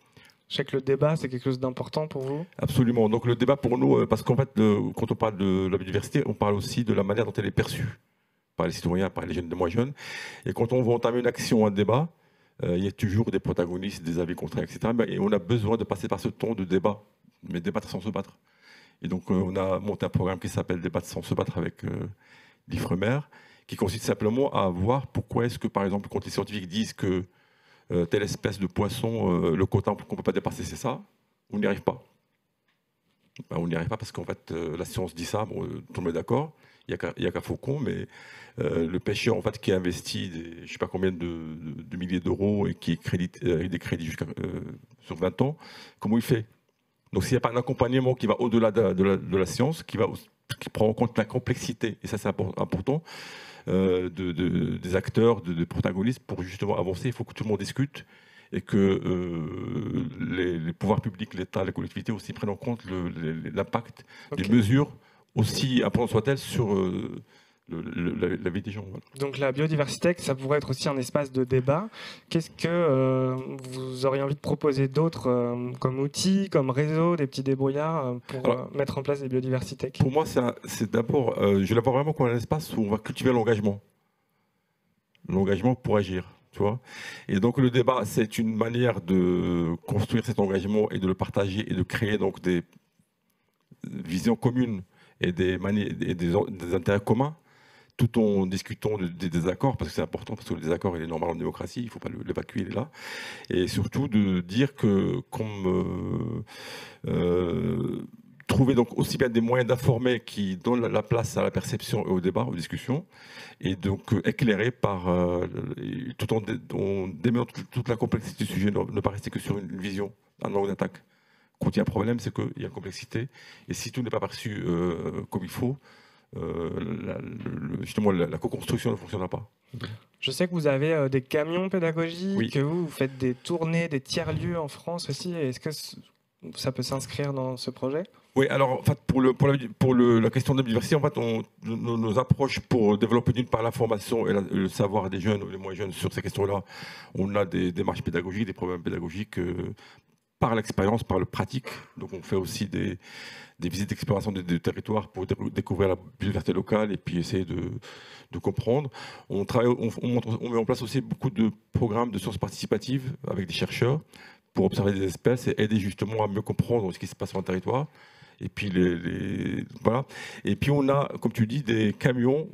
Je sais que le débat, c'est quelque chose d'important pour vous. Absolument. Donc le débat pour nous, parce qu'en fait, quand on parle de la biodiversité, on parle aussi de la manière dont elle est perçue par les citoyens, par les jeunes et les moins jeunes. Et quand on veut entamer une action, un débat, il y a toujours des protagonistes, des avis contraires, etc. Et on a besoin de passer par ce temps de débat, mais débattre sans se battre. Et donc on a monté un programme qui s'appelle Débattre sans se battre avec l'Ifremer, qui consiste simplement à voir pourquoi est-ce que, par exemple, quand les scientifiques disent que telle espèce de poisson, le quota qu'on ne peut pas dépasser, c'est ça, on n'y arrive pas. Ben, on n'y arrive pas parce qu'en fait, la science dit ça, bon, tout le monde est d'accord, il n'y a qu'à Faucon, mais le pêcheur en fait, qui investit je ne sais pas combien de milliers d'euros et qui est avec des crédits sur 20 ans, comment il fait? Donc s'il n'y a pas un accompagnement qui va au-delà de la science, qui prend en compte la complexité, et ça c'est important, des acteurs, des protagonistes, pour justement avancer, il faut que tout le monde discute et que les pouvoirs publics, l'État, les collectivités aussi prennent en compte l'impact des mesures, aussi importantes soient-elles, sur la vie des gens. Voilà. Donc la biodiversité, ça pourrait être aussi un espace de débat. Qu'est-ce que vous auriez envie de proposer d'autres comme outils, comme réseau, des petits débrouillards pour mettre en place des biodiversités? Pour moi, c'est d'abord, je la vois vraiment comme un espace où on va cultiver l'engagement. L'engagement pour agir. Tu vois, et donc le débat, c'est une manière de construire cet engagement et de le partager et de créer donc des visions communes et des intérêts communs, tout en discutant des désaccords, parce que c'est important, parce que le désaccord il est normal en démocratie, il ne faut pas l'évacuer, il est là. Et surtout de dire que trouver donc aussi bien des moyens d'informer qui donnent la place à la perception et au débat, aux discussions, et donc éclairé par, tout en démenant toute la complexité du sujet, ne pas rester que sur une vision, un angle d'attaque. Quand il y a un problème, c'est qu'il y a une complexité, et si tout n'est pas perçu comme il faut, justement la co-construction ne fonctionnera pas. Je sais que vous avez des camions pédagogiques, oui. Que vous faites des tournées, des tiers-lieux en France aussi. Est-ce que ça peut s'inscrire dans ce projet? Oui, alors en fait, pour la question de la biodiversité, en fait, nos approches pour développer d'une part l'information et le savoir des jeunes ou des moins jeunes sur ces questions-là, on a des démarches pédagogiques, des programmes pédagogiques par l'expérience, par le pratique. Donc on fait aussi des visites d'exploration des territoires pour découvrir la biodiversité locale et puis essayer de comprendre. On met en place aussi beaucoup de programmes de sciences participatives avec des chercheurs pour observer des espèces et aider justement à mieux comprendre ce qui se passe sur le territoire. Et puis voilà. Et puis on a, comme tu dis, des camions,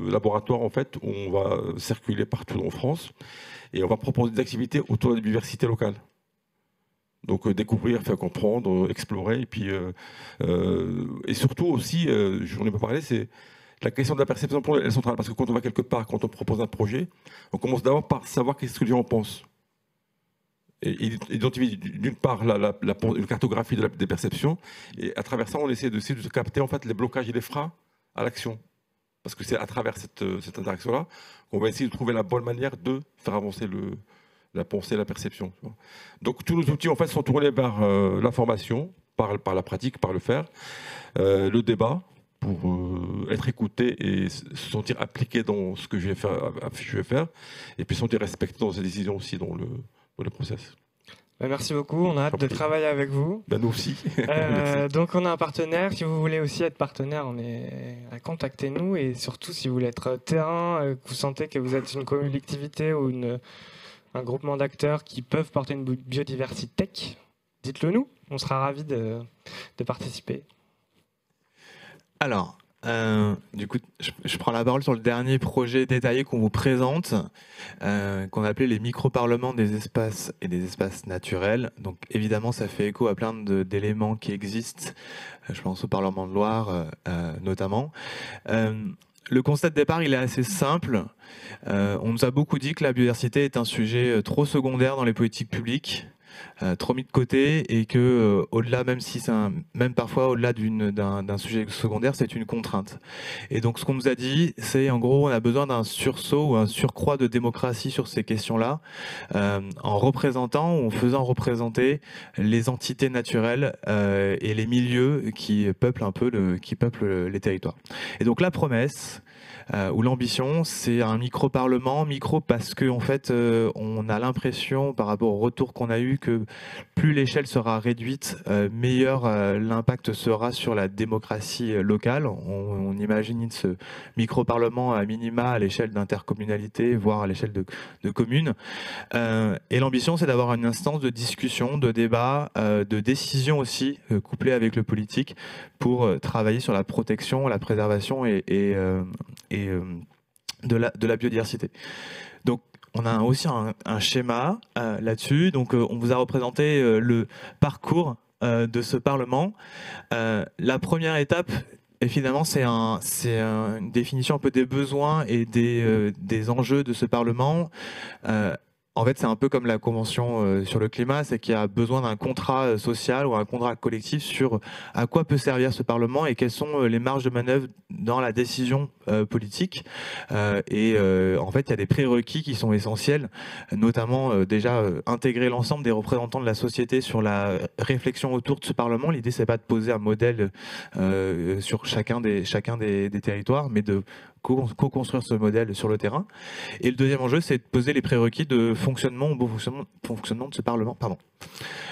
laboratoires en fait, où on va circuler partout en France et on va proposer des activités autour de la biodiversité locale. Donc découvrir, faire comprendre, explorer, et puis et surtout aussi, j'en ai pas parlé, c'est la question de la perception pour elle est centrale, parce que quand on va quelque part, quand on propose un projet, on commence d'abord par savoir qu'est-ce que les gens pensent. Et identifier d'une part une cartographie des perceptions, et à travers ça, on essaie de capter en fait les blocages et les freins à l'action. Parce que c'est à travers cette interaction-là qu'on va essayer de trouver la bonne manière de faire avancer la pensée, la perception. Donc tous nos outils en fait sont tournés vers l'information, par la pratique, par le faire, le débat, pour être écouté et se sentir impliqué dans ce que je vais faire, et puis se sentir respecté dans ses décisions aussi, dans le process. Merci beaucoup, on a hâte de travailler avec vous. Ben nous aussi. Donc on a un partenaire, si vous voulez aussi être partenaire, contactez-nous, et surtout si vous voulez être terrain, que vous sentez que vous êtes une collectivité ou un groupement d'acteurs qui peuvent porter une biodiversité tech, dites-le nous, on sera ravis de participer. Alors, du coup, je prends la parole sur le dernier projet détaillé qu'on vous présente, qu'on appelait les micro-parlements des espaces et des espaces naturels. Donc évidemment, ça fait écho à plein d'éléments qui existent. Je pense au Parlement de Loire notamment. Le constat de départ, il est assez simple. On nous a beaucoup dit que la biodiversité est un sujet trop secondaire dans les politiques publiques, trop mis de côté, et que au-delà, même parfois au-delà d'un sujet secondaire, c'est une contrainte. Et donc ce qu'on nous a dit, c'est en gros, on a besoin d'un sursaut ou un surcroît de démocratie sur ces questions-là, en faisant représenter les entités naturelles et les milieux qui peuplent les territoires. Et donc la promesse ou l'ambition, c'est un micro-parlement, parce que en fait, on a l'impression, par rapport au retour qu'on a eu, que plus l'échelle sera réduite, meilleur l'impact sera sur la démocratie locale. On imagine ce micro-parlement à minima à l'échelle d'intercommunalité, voire à l'échelle de communes. Et l'ambition, c'est d'avoir une instance de discussion, de débat, de décision aussi, couplée avec le politique, pour travailler sur la protection, la préservation et de la biodiversité. Donc on a aussi un schéma là-dessus. Donc on vous a représenté le parcours de ce Parlement. La première étape, et finalement, c'est une définition un peu des besoins et des enjeux de ce Parlement. En fait, c'est un peu comme la Convention sur le climat, c'est qu'il y a besoin d'un contrat social ou un contrat collectif sur à quoi peut servir ce Parlement et quelles sont les marges de manœuvre dans la décision politique. En fait, il y a des prérequis qui sont essentiels, notamment déjà intégrer l'ensemble des représentants de la société sur la réflexion autour de ce Parlement. L'idée, c'est pas de poser un modèle sur chacun des territoires, mais de co-construire ce modèle sur le terrain. Et le deuxième enjeu, c'est de poser les prérequis de fonctionnement ou bon fonctionnement de ce Parlement. Pardon.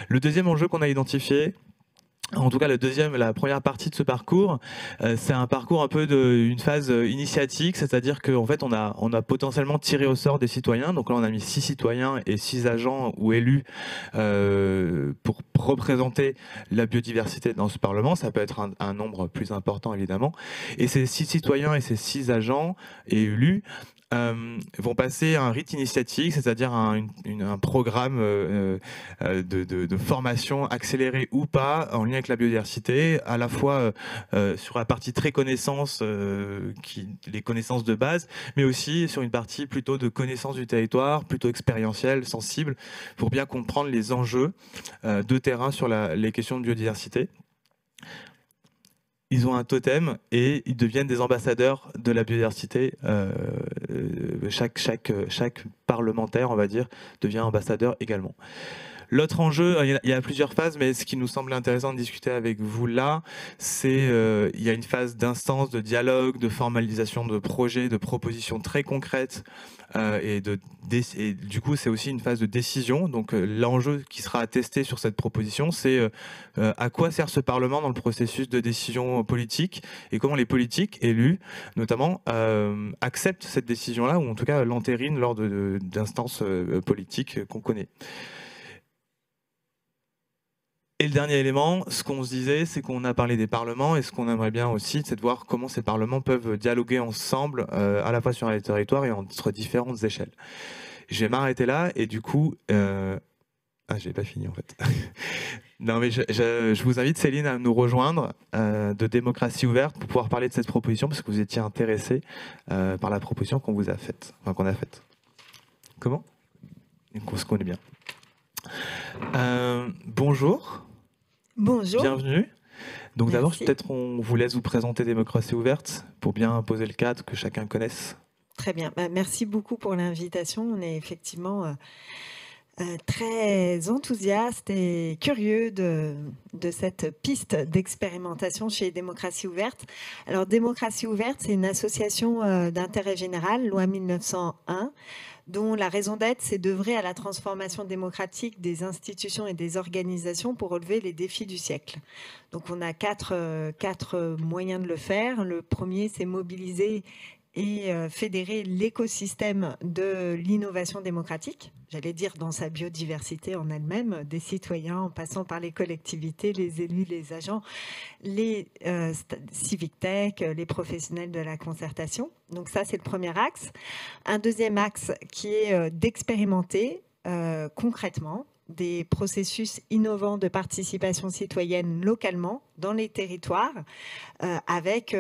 Le deuxième enjeu qu'on a identifié, en tout cas la première partie de ce parcours, c'est un parcours un peu d'une phase initiatique, c'est-à-dire qu'en fait on a potentiellement tiré au sort des citoyens. Donc là on a mis 6 citoyens et 6 agents ou élus pour représenter la biodiversité dans ce Parlement. Ça peut être un nombre plus important évidemment. Et ces 6 citoyens et ces 6 agents et élus vont passer un rite initiatique, c'est-à-dire un programme de formation accélérée ou pas en lien avec la biodiversité, à la fois sur la partie très connaissance, les connaissances de base, mais aussi sur une partie plutôt de connaissance du territoire, plutôt expérientielle, sensible, pour bien comprendre les enjeux de terrain sur les questions de biodiversité. Ils ont un totem et ils deviennent des ambassadeurs de la biodiversité. Chaque parlementaire, on va dire, devient ambassadeur également. L'autre enjeu, il y a plusieurs phases, mais ce qui nous semble intéressant de discuter avec vous là, c'est il y a une phase d'instance, de dialogue, de formalisation de projets, de propositions très concrètes, et du coup c'est aussi une phase de décision. Donc l'enjeu qui sera attesté sur cette proposition, c'est à quoi sert ce Parlement dans le processus de décision politique et comment les politiques élus, notamment, acceptent cette décision-là, ou en tout cas l'entérinent lors d'instances politiques qu'on connaît. Et le dernier élément, ce qu'on se disait, c'est qu'on a parlé des parlements, et ce qu'on aimerait bien aussi, c'est de voir comment ces parlements peuvent dialoguer ensemble, à la fois sur les territoires et entre différentes échelles. Je vais m'arrêter là, et du coup... j'ai pas fini en fait. Non, mais je vous invite, Céline, à nous rejoindre de Démocratie Ouverte pour pouvoir parler de cette proposition, parce que vous étiez intéressée par la proposition qu'on vous a faite. Enfin, qu'on a faite. Comment ? On se connaît bien. Bonjour. Bonjour. Bienvenue. Donc d'abord, Merci. peut-être on vous laisse vous présenter Démocratie Ouverte pour bien poser le cadre, que chacun connaisse. Très bien. Merci beaucoup pour l'invitation. On est effectivement très enthousiaste et curieux de cette piste d'expérimentation chez Démocratie Ouverte. Alors Démocratie Ouverte, c'est une association d'intérêt général, loi 1901, dont la raison d'être, c'est d'œuvrer à la transformation démocratique des institutions et des organisations pour relever les défis du siècle. Donc on a quatre moyens de le faire. Le premier, c'est mobiliser et fédérer l'écosystème de l'innovation démocratique, j'allais dire dans sa biodiversité en elle-même, des citoyens en passant par les collectivités, les élus, les agents, les civic tech, les professionnels de la concertation. Donc ça, c'est le premier axe. Un deuxième axe qui est d'expérimenter concrètement des processus innovants de participation citoyenne localement dans les territoires avec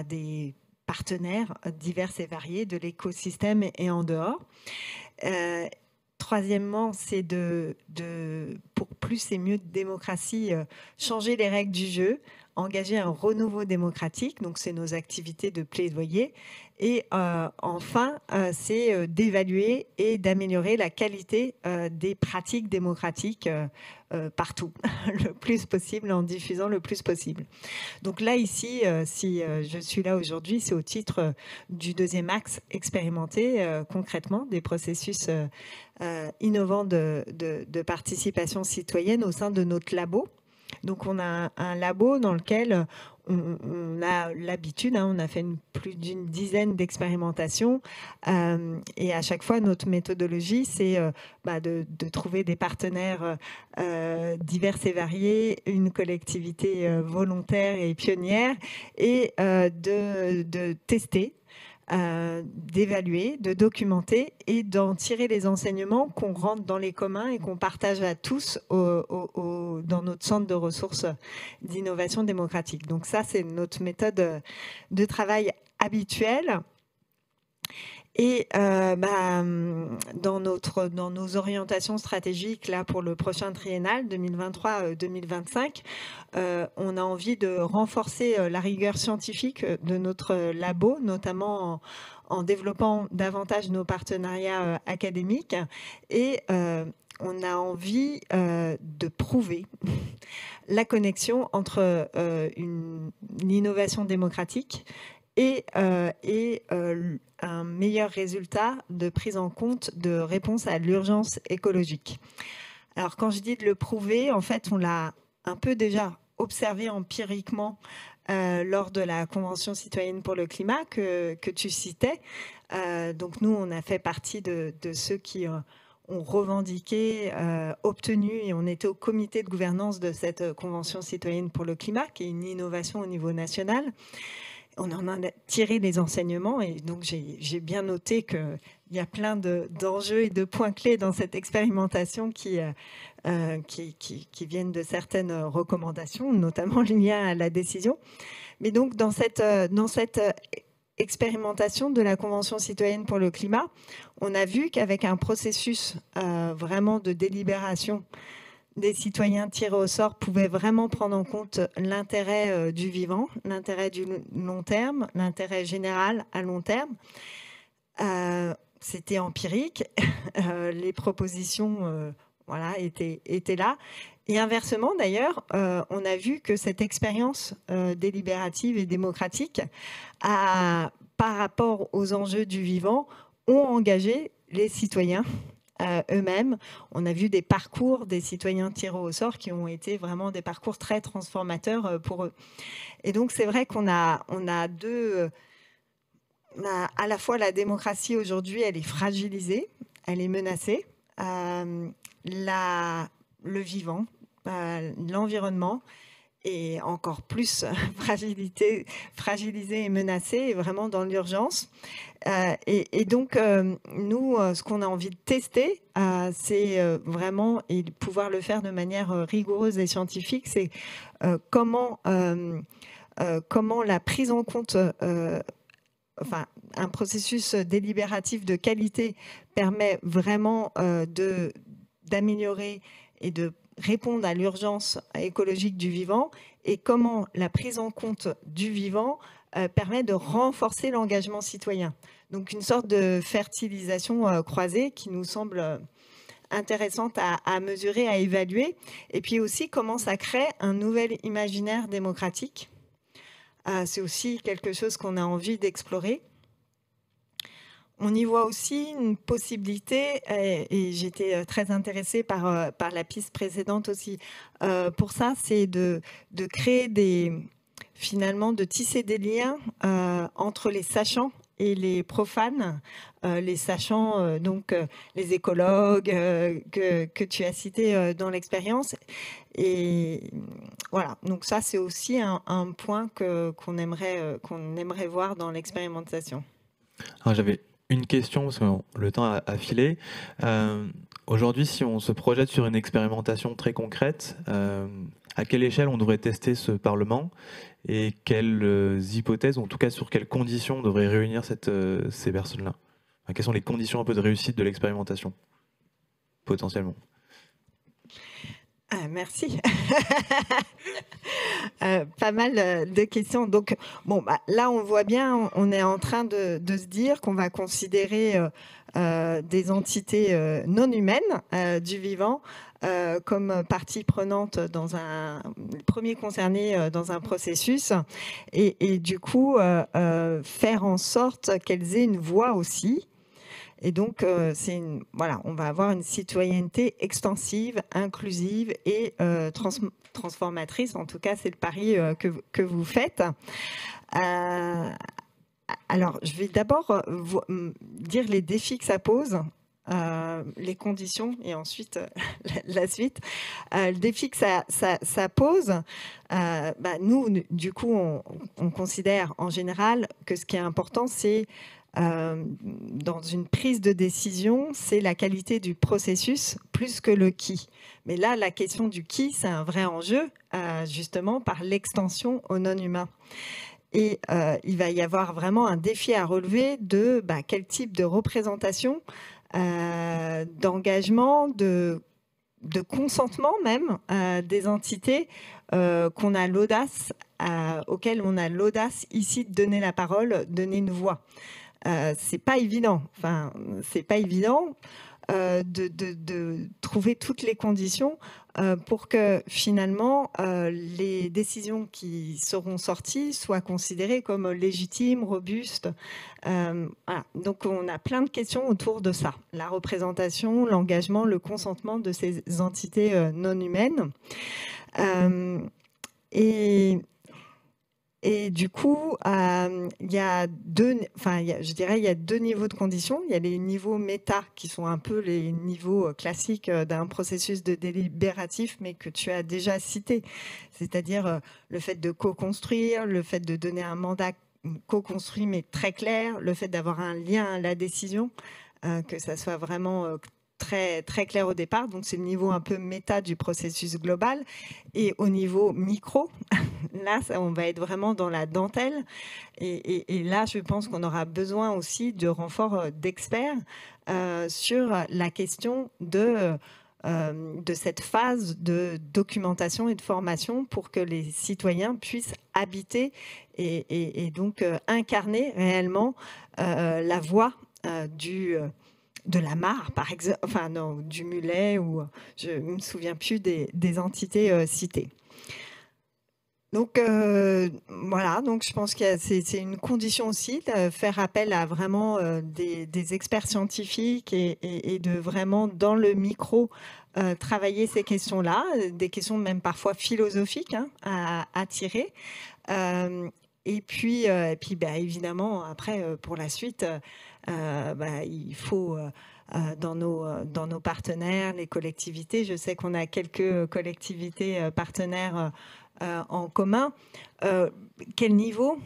des partenaires divers et variés de l'écosystème et en dehors. Troisièmement, c'est pour plus et mieux de démocratie, changer les règles du jeu, engager un renouveau démocratique, donc c'est nos activités de plaidoyer. Et enfin, c'est d'évaluer et d'améliorer la qualité des pratiques démocratiques partout, le plus possible, en diffusant le plus possible. Donc là, ici, si je suis là aujourd'hui, c'est au titre du deuxième axe, expérimenter concrètement des processus innovants de participation citoyenne au sein de notre labo. Donc on a un labo dans lequel on a l'habitude, on a fait plus d'une dizaine d'expérimentations et à chaque fois notre méthodologie c'est de trouver des partenaires divers et variés, une collectivité volontaire et pionnière et de tester, d'évaluer, de documenter et d'en tirer les enseignements qu'on rentre dans les communs et qu'on partage à tous dans notre centre de ressources d'innovation démocratique. Donc ça, c'est notre méthode de travail habituelle. Et dans dans nos orientations stratégiques là, pour le prochain triennal 2023-2025, on a envie de renforcer la rigueur scientifique de notre labo, notamment en développant davantage nos partenariats académiques. Et on a envie de prouver la connexion entre une innovation démocratique et un meilleur résultat de prise en compte de réponse à l'urgence écologique. Alors quand je dis de le prouver, en fait on l'a un peu déjà observé empiriquement lors de la Convention citoyenne pour le climat que tu citais. Donc nous on a fait partie de ceux qui ont revendiqué, obtenu, et on était au comité de gouvernance de cette Convention citoyenne pour le climat, qui est une innovation au niveau national. On en a tiré les enseignements et donc j'ai bien noté qu'il y a plein d'enjeux et de points clés dans cette expérimentation qui viennent de certaines recommandations, notamment liées à la décision. Mais donc dans cette expérimentation de la Convention citoyenne pour le climat, on a vu qu'avec un processus vraiment de délibération des citoyens tirés au sort pouvaient vraiment prendre en compte l'intérêt du vivant, l'intérêt du long terme, l'intérêt général à long terme. C'était empirique, les propositions étaient là. Et inversement, d'ailleurs, on a vu que cette expérience délibérative et démocratique, par rapport aux enjeux du vivant, ont engagé les citoyens eux-mêmes. On a vu des parcours des citoyens tirés au sort qui ont été vraiment des parcours très transformateurs pour eux. Et donc, c'est vrai qu'on a à la fois la démocratie aujourd'hui, elle est fragilisée, elle est menacée. Le vivant, l'environnement est encore plus fragilisé et menacé, et vraiment dans l'urgence. Et donc, nous, ce qu'on a envie de tester, c'est vraiment, et pouvoir le faire de manière rigoureuse et scientifique, c'est comment la prise en compte, un processus délibératif de qualité permet vraiment d'améliorer et de répondre à l'urgence écologique du vivant, et comment la prise en compte du vivant permet de renforcer l'engagement citoyen. Donc une sorte de fertilisation croisée qui nous semble intéressante à mesurer, à évaluer. Et puis aussi comment ça crée un nouvel imaginaire démocratique. C'est aussi quelque chose qu'on a envie d'explorer. On y voit aussi une possibilité, et j'étais très intéressée par la piste précédente aussi, pour ça, c'est de créer finalement de tisser des liens entre les sachants et les profanes, les sachants, donc les écologues que tu as cités dans l'expérience. Et voilà, donc ça c'est aussi un point qu'on aimerait voir dans l'expérimentation. Alors j'avais une question, parce que le temps a filé. Aujourd'hui, si on se projette sur une expérimentation très concrète, à quelle échelle on devrait tester ce Parlement et quelles hypothèses, ou en tout cas sur quelles conditions on devrait réunir ces personnes-là? Quelles sont les conditions un peu de réussite de l'expérimentation, potentiellement? Merci. Pas mal de questions. Donc, là, on voit bien, on est en train de se dire qu'on va considérer des entités non humaines du vivant comme partie prenante dans premier concerné dans un processus, et du coup faire en sorte qu'elles aient une voix aussi. Et donc, on va avoir une citoyenneté extensive, inclusive et transformatrice. En tout cas, c'est le pari que vous faites. Alors, je vais d'abord dire les défis que ça pose, les conditions, et ensuite la suite. Le défi que ça pose, nous, du coup, on considère en général que ce qui est important, c'est dans une prise de décision, c'est la qualité du processus plus que le qui. Mais là, la question du qui, c'est un vrai enjeu, justement par l'extension aux non-humains. Et il va y avoir vraiment un défi à relever de quel type de représentation d'engagement, de consentement même des entités qu'on a l'audace, auxquelles on a l'audace ici de donner la parole, donner une voix. C'est pas évident. Enfin, c'est pas évident de trouver toutes les conditions pour que finalement les décisions qui seront sorties soient considérées comme légitimes, robustes. Voilà. Donc on a plein de questions autour de ça. La représentation, l'engagement, le consentement de ces entités non humaines. Et du coup, il y a deux niveaux de conditions. Il y a les niveaux méta, qui sont un peu les niveaux classiques d'un processus de délibératif, mais que tu as déjà cité. C'est-à-dire le fait de co-construire, le fait de donner un mandat co-construit, mais très clair, le fait d'avoir un lien à la décision, que ça soit vraiment très, très clair au départ. Donc, c'est le niveau un peu méta du processus global. Et au niveau micro, là, on va être vraiment dans la dentelle. Et là, je pense qu'on aura besoin aussi de renforts d'experts sur la question de cette phase de documentation et de formation pour que les citoyens puissent habiter et donc incarner réellement la voix de la mare, par exemple, enfin non, du mulet, ou je ne me souviens plus des entités citées. Donc voilà, donc je pense que c'est une condition aussi de faire appel à vraiment des experts scientifiques et de vraiment dans le micro travailler ces questions-là, des questions même parfois philosophiques à tirer. Et puis évidemment, après, pour la suite, il faut, dans nos partenaires, les collectivités, je sais qu'on a quelques collectivités partenaires en commun. Quel niveau ?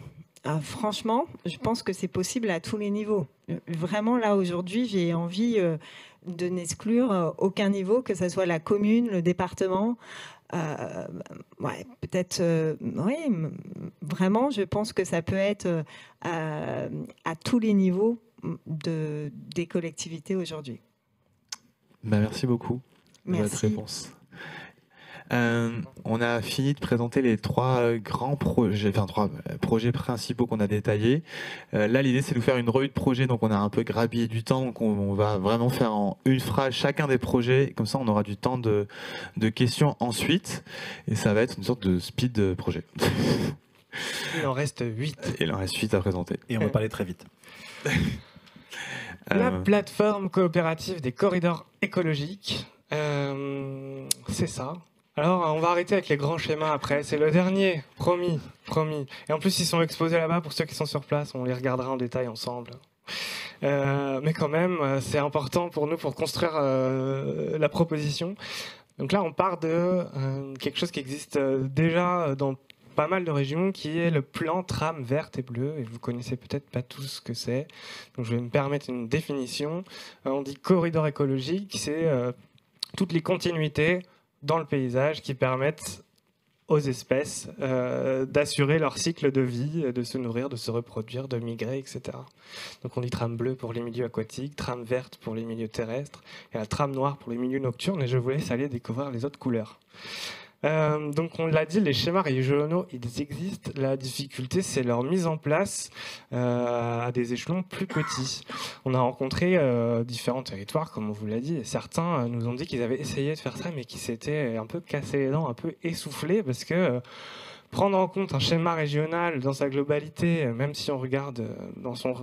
Franchement, je pense que c'est possible à tous les niveaux. Vraiment, là, aujourd'hui, j'ai envie de n'exclure aucun niveau, que ce soit la commune, le département. Peut-être, oui, vraiment, je pense que ça peut être à tous les niveaux des collectivités aujourd'hui. Merci beaucoup de votre réponse. On a fini de présenter les trois projets principaux qu'on a détaillés. Là, l'idée, c'est de vous faire une revue de projet. Donc, on a un peu grappillé du temps. Donc, on va vraiment faire en une phrase chacun des projets. Comme ça, on aura du temps de questions ensuite. Et ça va être une sorte de speed projet. Il en reste 8. Il en reste 8 à présenter. Et on va parler très vite. La plateforme coopérative des corridors écologiques. C'est ça. Alors, on va arrêter avec les grands schémas après. C'est le dernier, promis. Et en plus, ils sont exposés là-bas pour ceux qui sont sur place. On les regardera en détail ensemble. Mais quand même, c'est important pour nous pour construire la proposition. Donc là, on part de quelque chose qui existe déjà dans pas mal de régions, qui est le plan tram verte et bleue. Et vous connaissez peut-être pas tous ce que c'est. Donc, je vais me permettre une définition. On dit corridor écologique, c'est toutes les continuités dans le paysage qui permettent aux espèces d'assurer leur cycle de vie, de se nourrir, de se reproduire, de migrer, etc. Donc on dit trame bleue pour les milieux aquatiques, trame verte pour les milieux terrestres, et la trame noire pour les milieux nocturnes, et je vous laisse aller découvrir les autres couleurs. Donc on l'a dit, les schémas régionaux, ils existent. La difficulté, c'est leur mise en place à des échelons plus petits. On a rencontré différents territoires, comme on vous l'a dit, et certains nous ont dit qu'ils avaient essayé de faire ça, mais qu'ils s'étaient un peu cassé les dents, un peu essoufflés, parce que prendre en compte un schéma régional dans sa globalité, même si on regarde dans son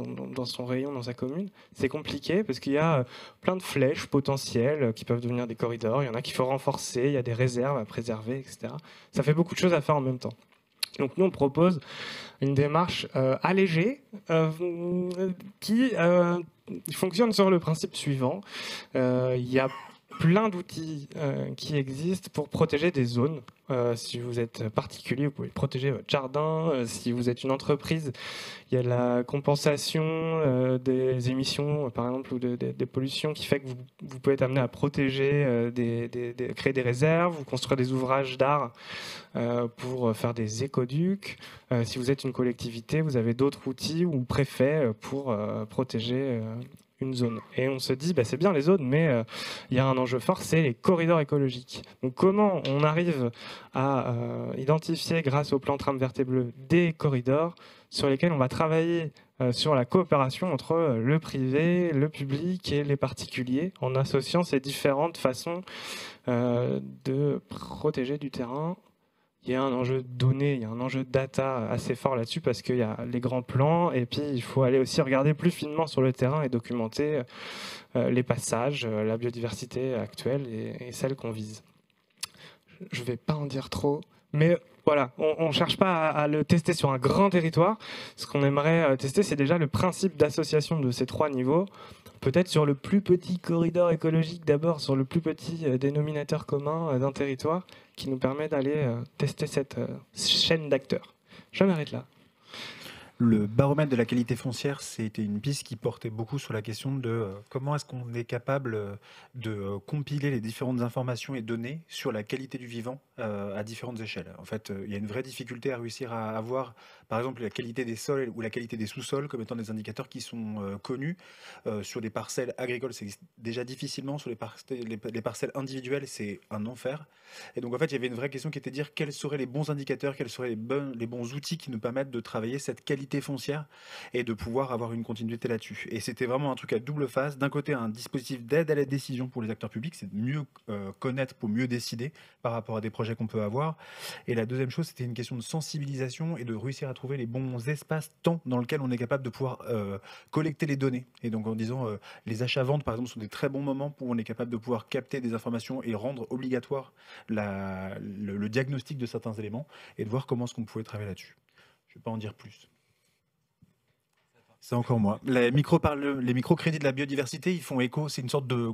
rayon, dans sa commune, c'est compliqué parce qu'il y a plein de flèches potentielles qui peuvent devenir des corridors. Il y en a qu'il faut renforcer, il y a des réserves à préserver, etc. Ça fait beaucoup de choses à faire en même temps. Donc nous, on propose une démarche allégée qui fonctionne sur le principe suivant. Il y a plein d'outils qui existent pour protéger des zones. Si vous êtes particulier, vous pouvez protéger votre jardin. Si vous êtes une entreprise, il y a la compensation des émissions, par exemple, ou des pollutions qui fait que vous pouvez être amené à protéger, créer des réserves, ou construire des ouvrages d'art pour faire des écoducs. Si vous êtes une collectivité, vous avez d'autres outils ou préfets pour protéger une zone. Et on se dit, c'est bien les zones, mais il y a un enjeu fort, c'est les corridors écologiques. Donc comment on arrive à identifier, grâce au plan Trame verte et bleue, des corridors sur lesquels on va travailler sur la coopération entre le privé, le public et les particuliers, en associant ces différentes façons de protéger du terrain. Il y a un enjeu de données, il y a un enjeu de data assez fort là-dessus parce qu'il y a les grands plans et puis il faut aller aussi regarder plus finement sur le terrain et documenter les passages, la biodiversité actuelle et celle qu'on vise. Je ne vais pas en dire trop, mais voilà, on ne cherche pas à le tester sur un grand territoire. Ce qu'on aimerait tester, c'est déjà le principe d'association de ces 3 niveaux. Peut-être sur le plus petit corridor écologique d'abord, sur le plus petit dénominateur commun d'un territoire qui nous permet d'aller tester cette chaîne d'acteurs. Je m'arrête là. Le baromètre de la qualité foncière, c'était une piste qui portait beaucoup sur la question de comment est-ce qu'on est capable de compiler les différentes informations et données sur la qualité du vivant à différentes échelles. En fait, il y a une vraie difficulté à réussir à avoir, par exemple, la qualité des sols ou la qualité des sous-sols comme étant des indicateurs qui sont connus. Sur des parcelles agricoles, c'est déjà difficilement. Sur les parcelles individuelles, c'est un enfer. Et donc, en fait, il y avait une vraie question qui était de dire quels seraient les bons indicateurs, quels seraient les bons outils qui nous permettent de travailler cette qualité foncière et de pouvoir avoir une continuité là-dessus. Et c'était vraiment un truc à double face. D'un côté, un dispositif d'aide à la décision pour les acteurs publics, c'est de mieux connaître pour mieux décider par rapport à des projets qu'on peut avoir. Et la deuxième chose, c'était une question de sensibilisation et de réussir à trouver les bons espaces-temps dans lesquels on est capable de pouvoir collecter les données. Et donc en disant, les achats-ventes, par exemple, sont des très bons moments où on est capable de pouvoir capter des informations et rendre obligatoire le diagnostic de certains éléments et de voir comment est-ce qu'on pouvait travailler là-dessus. Je ne vais pas en dire plus. C'est encore moi. Les microcrédits de la biodiversité, ils font écho, c'est une sorte de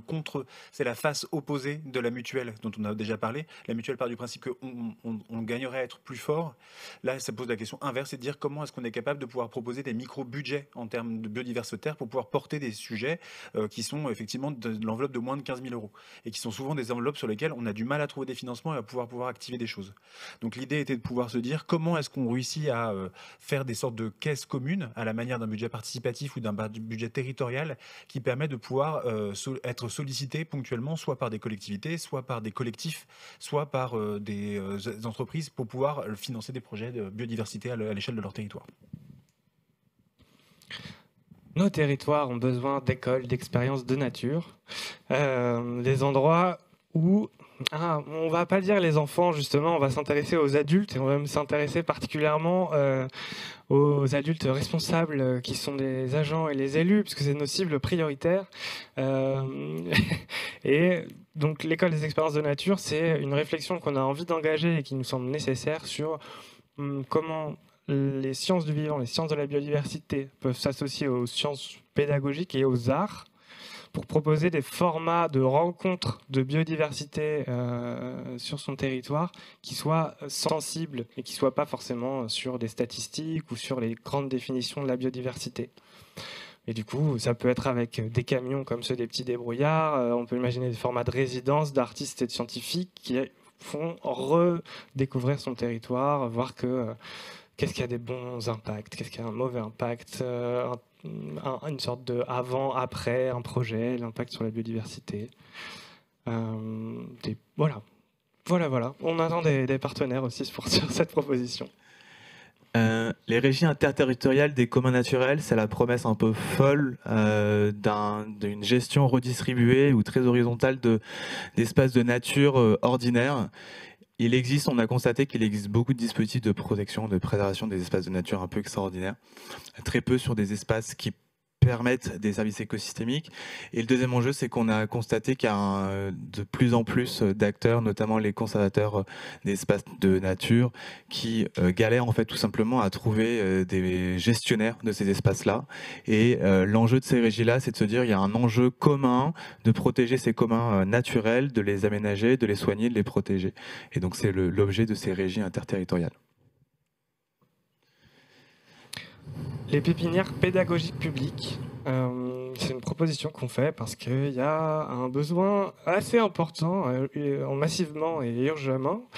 c'est la face opposée de la mutuelle dont on a déjà parlé. La mutuelle part du principe qu'on gagnerait à être plus fort. Là, ça pose la question inverse, c'est de dire comment est-ce qu'on est capable de pouvoir proposer des micro-budgets en termes de biodiversité pour pouvoir porter des sujets qui sont effectivement de l'enveloppe de moins de 15 000 € et qui sont souvent des enveloppes sur lesquelles on a du mal à trouver des financements et à pouvoir activer des choses. Donc l'idée était de pouvoir se dire comment est-ce qu'on réussit à faire des sortes de caisses communes à la manière d'un budget participatif ou d'un budget territorial qui permet de pouvoir être sollicité ponctuellement, soit par des collectivités, soit par des collectifs, soit par des entreprises pour pouvoir financer des projets de biodiversité à l'échelle de leur territoire. Nos territoires ont besoin d'écoles, d'expériences de nature, des endroits où on va pas dire les enfants, justement, on va s'intéresser aux adultes et on va s'intéresser particulièrement aux adultes responsables qui sont des agents et les élus, puisque c'est nos cibles prioritaires. Et donc l'école des expériences de nature, c'est une réflexion qu'on a envie d'engager et qui nous semble nécessaire sur comment les sciences du vivant, les sciences de la biodiversité peuvent s'associer aux sciences pédagogiques et aux arts pour proposer des formats de rencontres de biodiversité sur son territoire qui soient sensibles et qui ne soient pas forcément sur des statistiques ou sur les grandes définitions de la biodiversité. Et du coup, ça peut être avec des camions comme ceux des petits débrouillards, on peut imaginer des formats de résidence d'artistes et de scientifiques qui font redécouvrir son territoire, voir qu'est-ce qui a des bons impacts, qu'est-ce qui a un mauvais impact, une sorte de avant-après un projet, l'impact sur la biodiversité. Voilà. On attend des partenaires aussi sur cette proposition. Les régies interterritoriales des communs naturels, c'est la promesse un peu folle d'une gestion redistribuée ou très horizontale d'espaces de nature ordinaires. On a constaté qu'il existe beaucoup de dispositifs de protection, de préservation des espaces de nature un peu extraordinaires, très peu sur des espaces qui permettent des services écosystémiques. Et le deuxième enjeu, c'est qu'on a constaté qu'il y a de plus en plus d'acteurs, notamment les conservateurs d'espaces de nature, qui galèrent en fait tout simplement à trouver des gestionnaires de ces espaces-là. Et l'enjeu de ces régies-là, c'est de se dire qu'il y a un enjeu commun de protéger ces communs naturels, de les aménager, de les soigner, de les protéger. Et donc c'est l'objet de ces régies interterritoriales. Les pépinières pédagogiques publiques, c'est une proposition qu'on fait parce qu'il y a un besoin assez important, massivement et urgemment,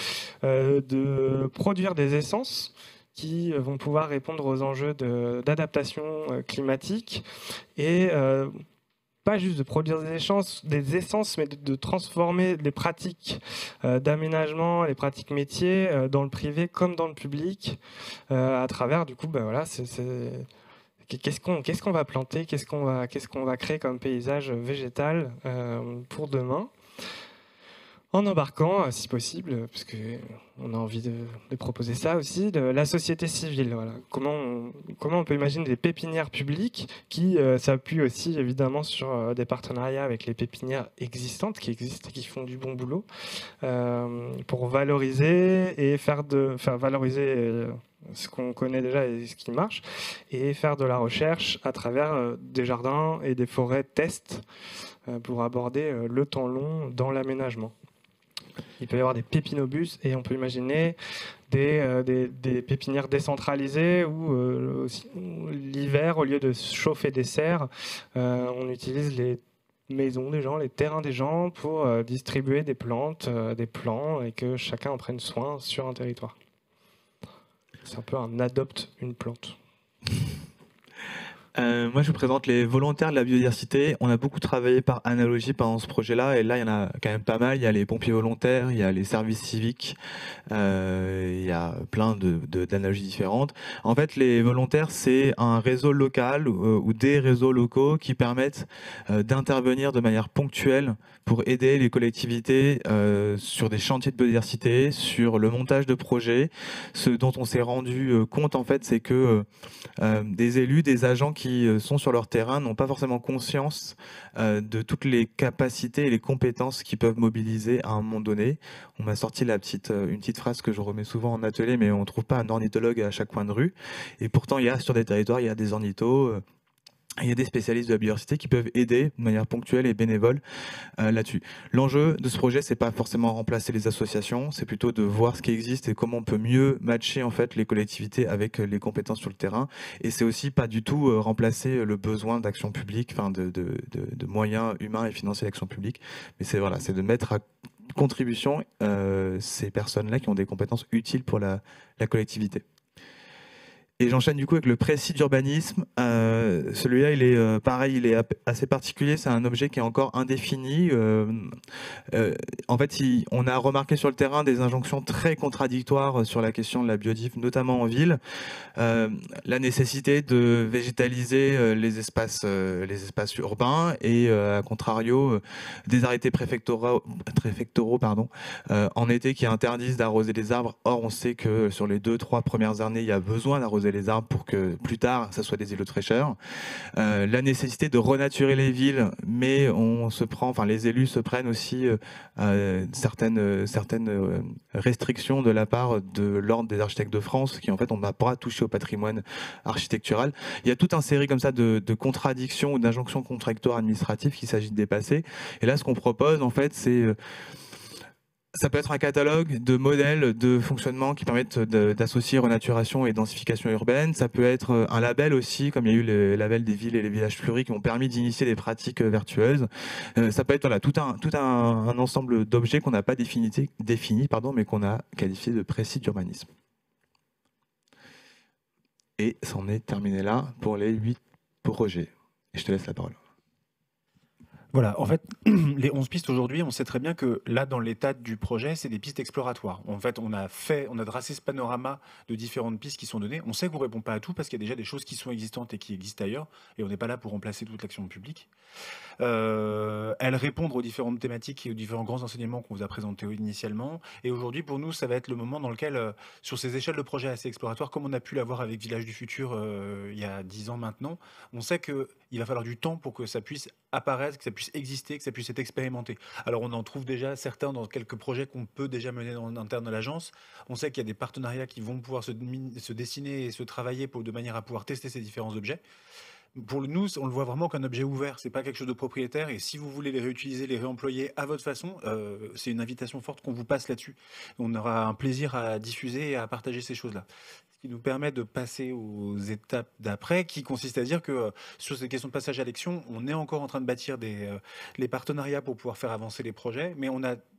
de produire des essences qui vont pouvoir répondre aux enjeux d'adaptation climatique et pas juste de produire des essences, mais de transformer les pratiques d'aménagement, les pratiques métiers dans le privé comme dans le public, à travers, du coup, voilà, qu'est-ce qu'on va planter, qu'est-ce qu'on va créer comme paysage végétal pour demain, en embarquant, si possible, parce qu'on a envie de proposer ça aussi, de la société civile. Voilà. Comment on peut imaginer des pépinières publiques qui s'appuient aussi évidemment sur des partenariats avec les pépinières existantes, qui existent et qui font du bon boulot, pour valoriser et faire valoriser ce qu'on connaît déjà et ce qui marche, et faire de la recherche à travers des jardins et des forêts tests pour aborder le temps long dans l'aménagement. Il peut y avoir des pépinobus et on peut imaginer des pépinières décentralisées où l'hiver, au lieu de chauffer des serres, on utilise les maisons des gens, les terrains des gens pour distribuer des plantes, des plants, et que chacun en prenne soin sur un territoire. C'est un peu un adopte une plante. Moi, je vous présente les volontaires de la biodiversité. On a beaucoup travaillé par analogie pendant ce projet-là, et là, il y en a quand même pas mal. Il y a les pompiers volontaires, il y a les services civiques, il y a plein d'analogies différentes. En fait, les volontaires, c'est un réseau local ou des réseaux locaux qui permettent d'intervenir de manière ponctuelle pour aider les collectivités sur des chantiers de biodiversité, sur le montage de projets. Ce dont on s'est rendu compte, en fait, c'est que des élus, des agents qui sont sur leur terrain n'ont pas forcément conscience de toutes les capacités et les compétences qu'ils peuvent mobiliser à un moment donné. On m'a sorti une petite phrase que je remets souvent en atelier, mais on ne trouve pas un ornithologue à chaque coin de rue. Et pourtant, sur des territoires, il y a des ornithos. Il y a des spécialistes de la biodiversité qui peuvent aider de manière ponctuelle et bénévole là-dessus. L'enjeu de ce projet, c'est pas forcément remplacer les associations, c'est plutôt de voir ce qui existe et comment on peut mieux matcher en fait les collectivités avec les compétences sur le terrain. Et c'est aussi pas du tout remplacer le besoin d'action publique, enfin de moyens humains et financiers d'action publique, mais c'est de mettre à contribution ces personnes-là qui ont des compétences utiles pour la collectivité. Et j'enchaîne du coup avec le précis d'urbanisme. Celui-là, il est pareil, il est assez particulier. C'est un objet qui est encore indéfini. En fait, on a remarqué sur le terrain des injonctions très contradictoires sur la question de la biodive, notamment en ville. La nécessité de végétaliser les espaces urbains et, à contrario, des arrêtés préfectoraux en été qui interdisent d'arroser les arbres. Or, on sait que sur les 2-3 premières années, il y a besoin d'arroser les arbres pour que plus tard ça soit des îlots de fraîcheur. La nécessité de renaturer les villes, mais les élus se prennent aussi certaines restrictions de la part de l'Ordre des architectes de France, qui en fait on n'a pas touché au patrimoine architectural. Il y a toute une série comme ça de contradictions ou d'injonctions contradictoires administratives qu'il s'agit de dépasser. Et là, ce qu'on propose en fait, ça peut être un catalogue de modèles de fonctionnement qui permettent d'associer renaturation et densification urbaine. Ça peut être un label aussi, comme il y a eu le label des villes et les villages fleuris qui ont permis d'initier des pratiques vertueuses. Ça peut être tout un ensemble d'objets qu'on n'a pas défini, mais qu'on a qualifié de précis d'urbanisme. Et c'en est terminé là pour les 8 projets. Et je te laisse la parole. Voilà, en fait, les 11 pistes aujourd'hui, on sait très bien que là, dans l'état du projet, c'est des pistes exploratoires. En fait, on a dressé ce panorama de différentes pistes qui sont données. On sait qu'on ne répond pas à tout parce qu'il y a déjà des choses qui sont existantes et qui existent ailleurs, et on n'est pas là pour remplacer toute l'action publique. Elles répondent aux différentes thématiques et aux différents grands enseignements qu'on vous a présentés initialement. Et aujourd'hui, pour nous, ça va être le moment dans lequel, sur ces échelles de projets assez exploratoires, comme on a pu l'avoir avec Village du Futur il y a 10 ans maintenant, on sait qu'il va falloir du temps pour que ça puisse apparaître, que ça puisse exister, que ça puisse être expérimenté. Alors on en trouve déjà certains dans quelques projets qu'on peut déjà mener en interne de l'agence. On sait qu'il y a des partenariats qui vont pouvoir se dessiner et se travailler de manière à pouvoir tester ces différents objets. Pour nous, on le voit vraiment comme un objet ouvert, c'est pas quelque chose de propriétaire, et si vous voulez les réutiliser, les réemployer à votre façon, c'est une invitation forte qu'on vous passe là-dessus. On aura un plaisir à diffuser et à partager ces choses-là. Ce qui nous permet de passer aux étapes d'après, qui consiste à dire que sur cette question de passage à l'action, on est encore en train de bâtir les partenariats pour pouvoir faire avancer les projets, mais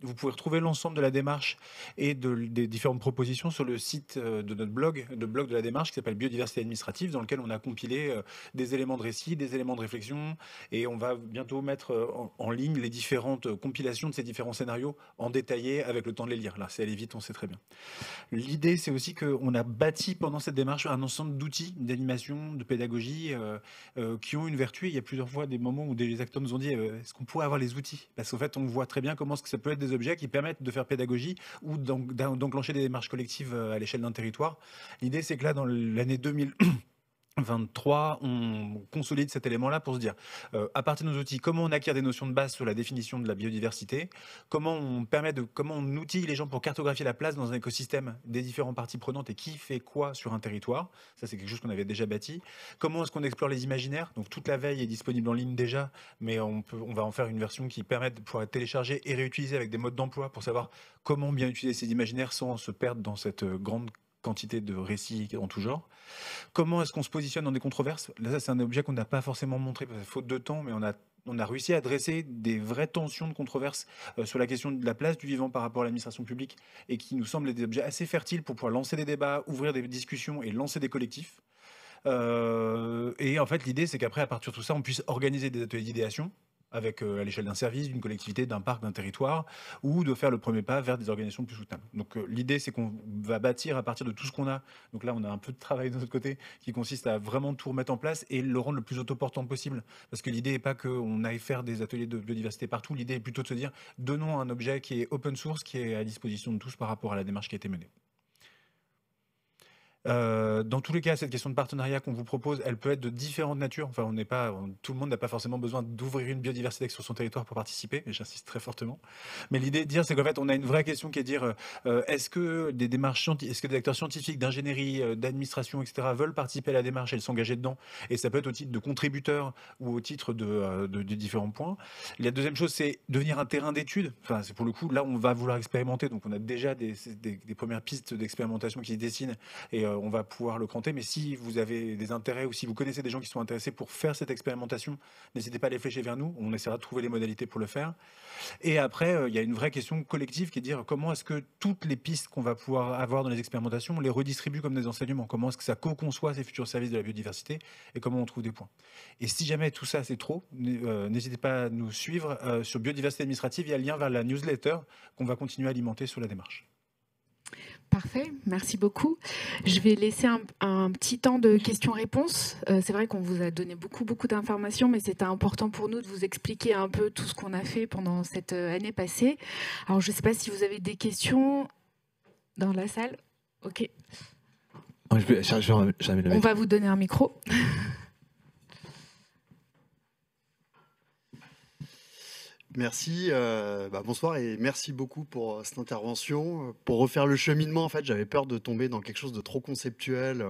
vous pouvez retrouver l'ensemble de la démarche et des différentes propositions sur le site de notre blog, le blog de la démarche qui s'appelle Biodiversité administrative, dans lequel on a compilé des éléments éléments de récit, des éléments de réflexion, et on va bientôt mettre en ligne les différentes compilations de ces différents scénarios en détaillé avec le temps de les lire. Là, c'est aller vite, on sait très bien. L'idée, c'est aussi qu'on a bâti pendant cette démarche un ensemble d'outils d'animation, de pédagogie qui ont une vertu. Il y a plusieurs fois des moments où des acteurs nous ont dit est-ce qu'on pourrait avoir les outils? Parce qu'en fait, on voit très bien comment ça peut être des objets qui permettent de faire pédagogie ou d'enclencher des démarches collectives à l'échelle d'un territoire. L'idée, c'est que là, dans l'année 2023, on consolide cet élément-là pour se dire, à partir de nos outils, comment on acquiert des notions de base sur la définition de la biodiversité, comment on outille les gens pour cartographier la place dans un écosystème des différentes parties prenantes et qui fait quoi sur un territoire. Ça, c'est quelque chose qu'on avait déjà bâti. Comment est-ce qu'on explore les imaginaires? Donc toute la veille est disponible en ligne déjà, mais on va en faire une version qui permet de pouvoir être téléchargée et réutilisée avec des modes d'emploi pour savoir comment bien utiliser ces imaginaires sans se perdre dans cette grande quantité de récits en tout genre. Comment est-ce qu'on se positionne dans des controverses? Là, ça, c'est un objet qu'on n'a pas forcément montré, faute de temps, mais on a réussi à dresser des vraies tensions de controverses sur la question de la place du vivant par rapport à l'administration publique et qui nous semblent des objets assez fertiles pour pouvoir lancer des débats, ouvrir des discussions et lancer des collectifs. Et en fait, l'idée, c'est qu'après, à partir de tout ça, on puisse organiser des ateliers d'idéation avec à l'échelle d'un service, d'une collectivité, d'un parc, d'un territoire, ou de faire le premier pas vers des organisations plus soutenables. Donc l'idée, c'est qu'on va bâtir à partir de tout ce qu'on a. Donc là, on a un peu de travail de notre côté qui consiste à vraiment tout remettre en place et le rendre le plus autoportant possible. Parce que l'idée n'est pas qu'on aille faire des ateliers de biodiversité partout, l'idée est plutôt de se dire, donnons un objet qui est open source, qui est à disposition de tous par rapport à la démarche qui a été menée. Dans tous les cas, cette question de partenariat qu'on vous propose, elle peut être de différentes natures. Enfin, tout le monde n'a pas forcément besoin d'ouvrir une biodiversité sur son territoire pour participer, et j'insiste très fortement. Mais l'idée de dire, c'est qu'en fait, on a une vraie question qui est de dire est-ce que est-ce que des acteurs scientifiques, d'ingénierie, d'administration, etc., veulent participer à la démarche et s'engager dedans? Et ça peut être au titre de contributeurs ou au titre de différents points. La deuxième chose, c'est devenir un terrain d'étude. Enfin, c'est pour le coup, là, on va vouloir expérimenter. Donc, on a déjà des premières pistes d'expérimentation qui se dessinent et on va pouvoir le cranter, mais si vous avez des intérêts ou si vous connaissez des gens qui sont intéressés pour faire cette expérimentation, n'hésitez pas à les flécher vers nous, on essaiera de trouver les modalités pour le faire. Et après, il y a une vraie question collective qui est de dire comment est-ce que toutes les pistes qu'on va pouvoir avoir dans les expérimentations, on les redistribue comme des enseignements, comment est-ce que ça co-conçoit ces futurs services de la biodiversité et comment on trouve des points. Et si jamais tout ça c'est trop, n'hésitez pas à nous suivre sur Biodiversité Administrative, il y a le lien vers la newsletter qu'on va continuer à alimenter sur la démarche. Parfait, merci beaucoup. Je vais laisser un petit temps de questions-réponses. C'est vrai qu'on vous a donné beaucoup d'informations, mais c'était important pour nous de vous expliquer un peu tout ce qu'on a fait pendant cette année passée. Alors, je ne sais pas si vous avez des questions dans la salle. Ok. On va vous donner un micro. Merci, bonsoir et merci beaucoup pour cette intervention. Pour refaire le cheminement, en fait, j'avais peur de tomber dans quelque chose de trop conceptuel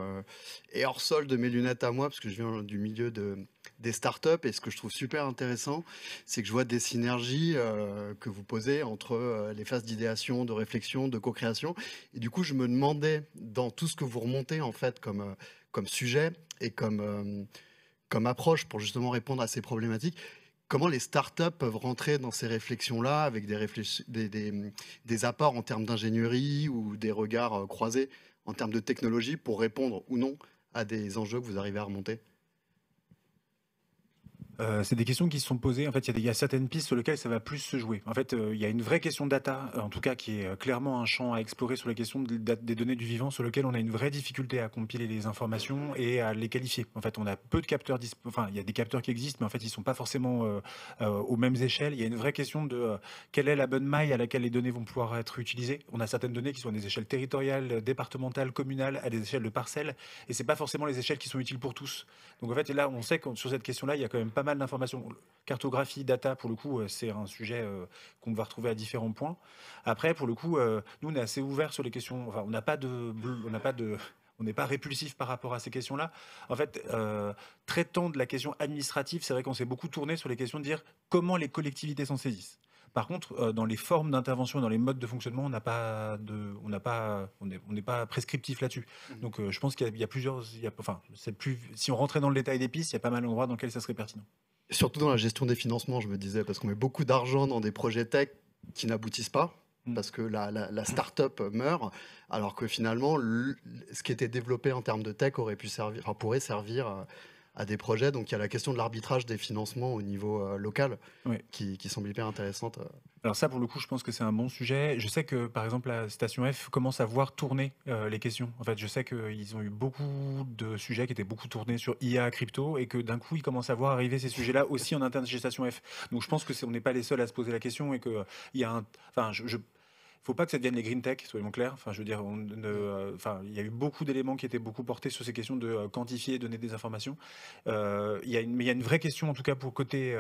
et hors sol de mes lunettes à moi, parce que je viens du milieu des startups, et ce que je trouve super intéressant, c'est que je vois des synergies que vous posez entre les phases d'idéation, de réflexion, de co-création. Et du coup, je me demandais, dans tout ce que vous remontez en fait comme sujet et comme approche pour justement répondre à ces problématiques, comment les startups peuvent rentrer dans ces réflexions-là avec des apports en termes d'ingénierie ou des regards croisés en termes de technologie pour répondre ou non à des enjeux que vous arrivez à remonter? C'est des questions qui se sont posées. En fait, il y a certaines pistes sur lesquelles ça va plus se jouer. En fait, il y a une vraie question de data, en tout cas, qui est clairement un champ à explorer sur la question des données du vivant, sur lequel on a une vraie difficulté à compiler les informations et à les qualifier. En fait, on a peu de capteurs, il y a des capteurs qui existent, mais en fait, ils sont pas forcément aux mêmes échelles. Il y a une vraie question de quelle est la bonne maille à laquelle les données vont pouvoir être utilisées. On a certaines données qui sont à des échelles territoriales, départementales, communales, à des échelles de parcelles, et c'est pas forcément les échelles qui sont utiles pour tous. Donc en fait, là, on sait que sur cette question-là, il y a quand même pas mal d'informations. Cartographie, data, pour le coup, c'est un sujet qu'on va retrouver à différents points. Après, pour le coup, nous, on est assez ouverts sur les questions. Enfin, on n'est pas répulsif par rapport à ces questions-là. En fait, traitant de la question administrative, c'est vrai qu'on s'est beaucoup tourné sur les questions de dire comment les collectivités s'en saisissent. Par contre, dans les formes d'intervention, dans les modes de fonctionnement, on n'est pas prescriptif là-dessus. Donc, je pense qu'il y a plusieurs. Si on rentrait dans le détail des pistes, il y a pas mal d'endroits dans lesquels ça serait pertinent. Surtout dans la gestion des financements, je me disais, parce qu'on met beaucoup d'argent dans des projets tech qui n'aboutissent pas, parce que la start-up meurt, alors que finalement, ce qui était développé en termes de tech pourrait servir à des projets. Donc il y a la question de l'arbitrage des financements au niveau local Ouais. qui semble hyper intéressante. Alors ça, pour le coup, je pense que c'est un bon sujet. Je sais que, par exemple, la Station F commence à voir tourner les questions. En fait, je sais qu'ils ont eu beaucoup de sujets qui étaient beaucoup tournés sur IA, crypto, et que d'un coup, ils commencent à voir arriver ces sujets-là aussi en interne chez Station F. Donc je pense que on n'est pas les seuls à se poser la question et que il y a un... Enfin, faut pas que ça devienne les green tech, soyons clairs. Enfin, je veux dire, il y a eu beaucoup d'éléments qui étaient beaucoup portés sur ces questions de quantifier, donner des informations. Mais il y a une vraie question, en tout cas, pour côté,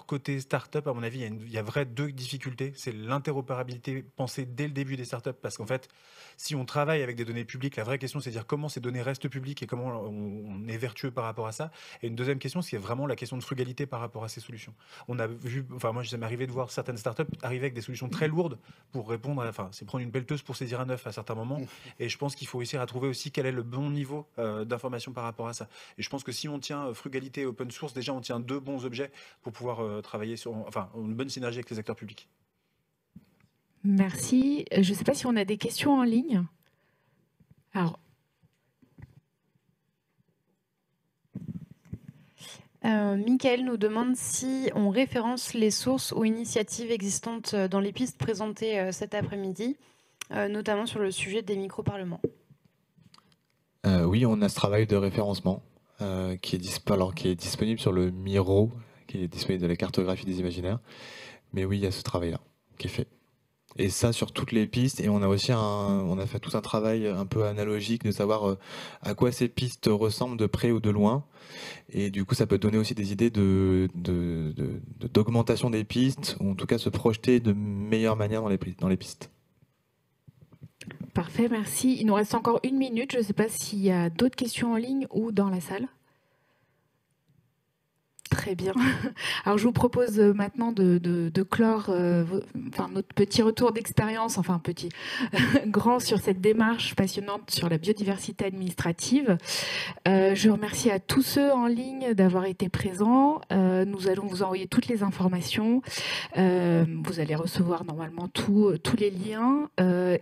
côté start-up, à mon avis, il y a vrai deux difficultés. C'est l'interopérabilité pensée dès le début des start-up, parce qu'en fait, si on travaille avec des données publiques, la vraie question, c'est de dire comment ces données restent publiques et comment on est vertueux par rapport à ça. Et une deuxième question, c'est vraiment la question de frugalité par rapport à ces solutions. On a vu, enfin, moi, ça m'est arrivé de voir certaines start-up arriver avec des solutions très lourdes pour répondre, c'est prendre une pelleteuse pour saisir un œuf à certains moments. Et je pense qu'il faut réussir à trouver aussi quel est le bon niveau d'information par rapport à ça. Et je pense que si on tient frugalité et open source, déjà on tient deux bons objets pour pouvoir travailler sur, une bonne synergie avec les acteurs publics. Merci. Je ne sais pas si on a des questions en ligne. Alors. Michael nous demande si on référence les sources ou initiatives existantes dans les pistes présentées cet après-midi, notamment sur le sujet des micro-parlements. Oui, on a ce travail de référencement qui est disponible sur le Miro, qui est disponible de la cartographie des imaginaires. Mais oui, il y a ce travail-là qui est fait. Et ça sur toutes les pistes. Et on a aussi on a fait tout un travail un peu analogique de savoir à quoi ces pistes ressemblent de près ou de loin. Et du coup, ça peut donner aussi des idées d'augmentation des pistes, ou en tout cas se projeter de meilleure manière dans les pistes. Parfait, merci. Il nous reste encore 1 minute. Je ne sais pas s'il y a d'autres questions en ligne ou dans la salle. Très bien. Alors, je vous propose maintenant de clore notre petit retour d'expérience, grand sur cette démarche passionnante sur la biodiversité administrative. Je remercie à tous ceux en ligne d'avoir été présents. Nous allons vous envoyer toutes les informations. Vous allez recevoir normalement tous les liens.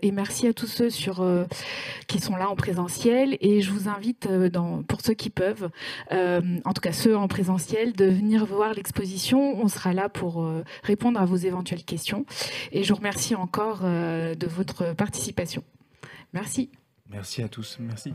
Et merci à tous ceux qui sont là en présentiel. Et je vous invite, pour ceux qui peuvent, en tout cas ceux en présentiel, de venir voir l'exposition. On sera là pour répondre à vos éventuelles questions. Et je vous remercie encore de votre participation. Merci. Merci à tous. Merci.